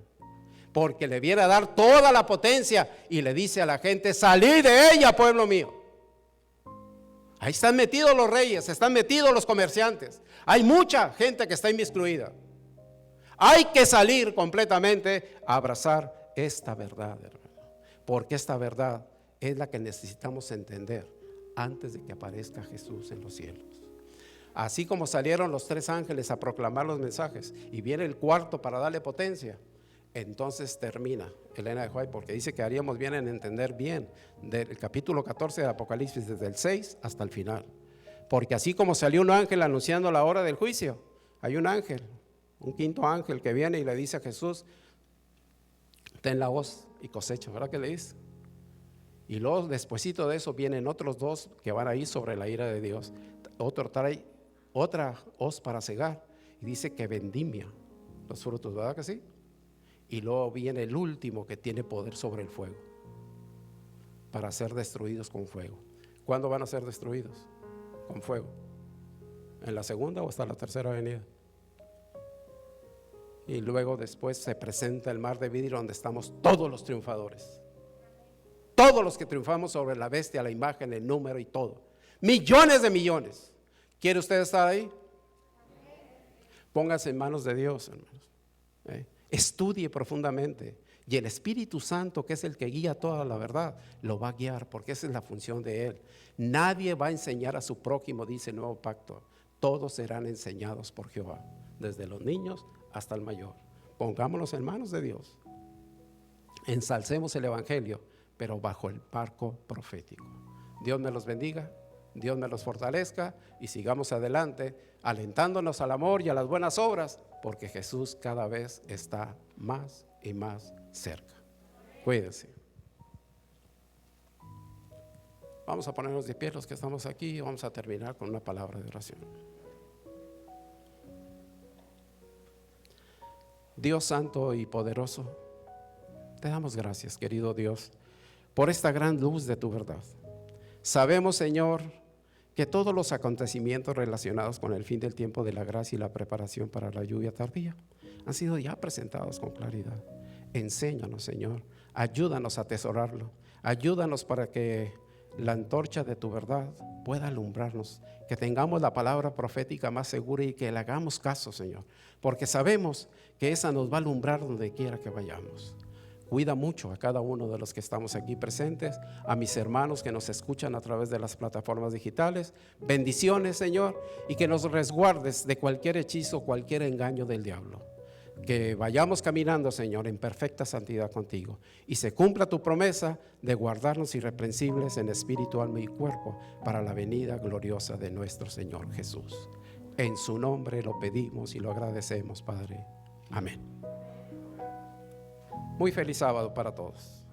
Speaker 1: porque le viene a dar toda la potencia y le dice a la gente, salid de ella, pueblo mío. Ahí están metidos los reyes, están metidos los comerciantes. Hay mucha gente que está inmiscuida. Hay que salir completamente a abrazar esta verdad, hermano, porque esta verdad es la que necesitamos entender antes de que aparezca Jesús en los cielos. Así como salieron los 3 ángeles a proclamar los mensajes y viene el 4.º para darle potencia, entonces termina Elena de White, porque dice que haríamos bien en entender bien del capítulo 14 de Apocalipsis, desde el 6 hasta el final. Porque así como salió un ángel anunciando la hora del juicio, hay un ángel, un 5.º ángel que viene y le dice a Jesús, ten la hoz y cosecha, ¿verdad que le dice? Y luego despuesito de eso vienen otros 2 que van a ir sobre la ira de Dios. Otro trae otra hoz para cegar y dice que vendimia los frutos, ¿verdad que sí? Y luego viene el último que tiene poder sobre el fuego. para ser destruidos con fuego. ¿Cuándo van a ser destruidos? Con fuego. ¿En la segunda o hasta la tercera venida? Y luego después se presenta el mar de vidrio donde estamos todos los triunfadores. Todos los que triunfamos sobre la bestia, la imagen, el número y todo. Millones de millones. ¿Quiere usted estar ahí? Póngase en manos de Dios, hermanos. Estudie profundamente. Y el Espíritu Santo, que es el que guía toda la verdad, lo va a guiar, porque esa es la función de Él. Nadie va a enseñar a su prójimo, dice el Nuevo Pacto. Todos serán enseñados por Jehová, desde los niños hasta el mayor. Pongámonos en manos de Dios. Ensalcemos el Evangelio, pero bajo el marco profético. Dios me los bendiga, Dios me los fortalezca y sigamos adelante, alentándonos al amor y a las buenas obras, porque Jesús cada vez está más y más cerca. Cuídense. Vamos a ponernos de pie los que estamos aquí y vamos a terminar con una palabra de oración. Dios santo y poderoso, te damos gracias, querido Dios, por esta gran luz de tu verdad. Sabemos, Señor, que todos los acontecimientos relacionados con el fin del tiempo de la gracia y la preparación para la lluvia tardía han sido ya presentados con claridad. Enséñanos, Señor, ayúdanos a atesorarlo, ayúdanos para que la antorcha de tu verdad pueda alumbrarnos, que tengamos la palabra profética más segura y que le hagamos caso, Señor, porque sabemos que esa nos va a alumbrar donde quiera que vayamos. Cuida mucho a cada uno de los que estamos aquí presentes, a mis hermanos que nos escuchan a través de las plataformas digitales. Bendiciones, Señor, y que nos resguardes de cualquier hechizo, cualquier engaño del diablo. Que vayamos caminando, Señor, en perfecta santidad contigo y se cumpla tu promesa de guardarnos irreprensibles en espíritu, alma y cuerpo para la venida gloriosa de nuestro Señor Jesús. En su nombre lo pedimos y lo agradecemos, Padre. Amén. Muy feliz sábado para todos.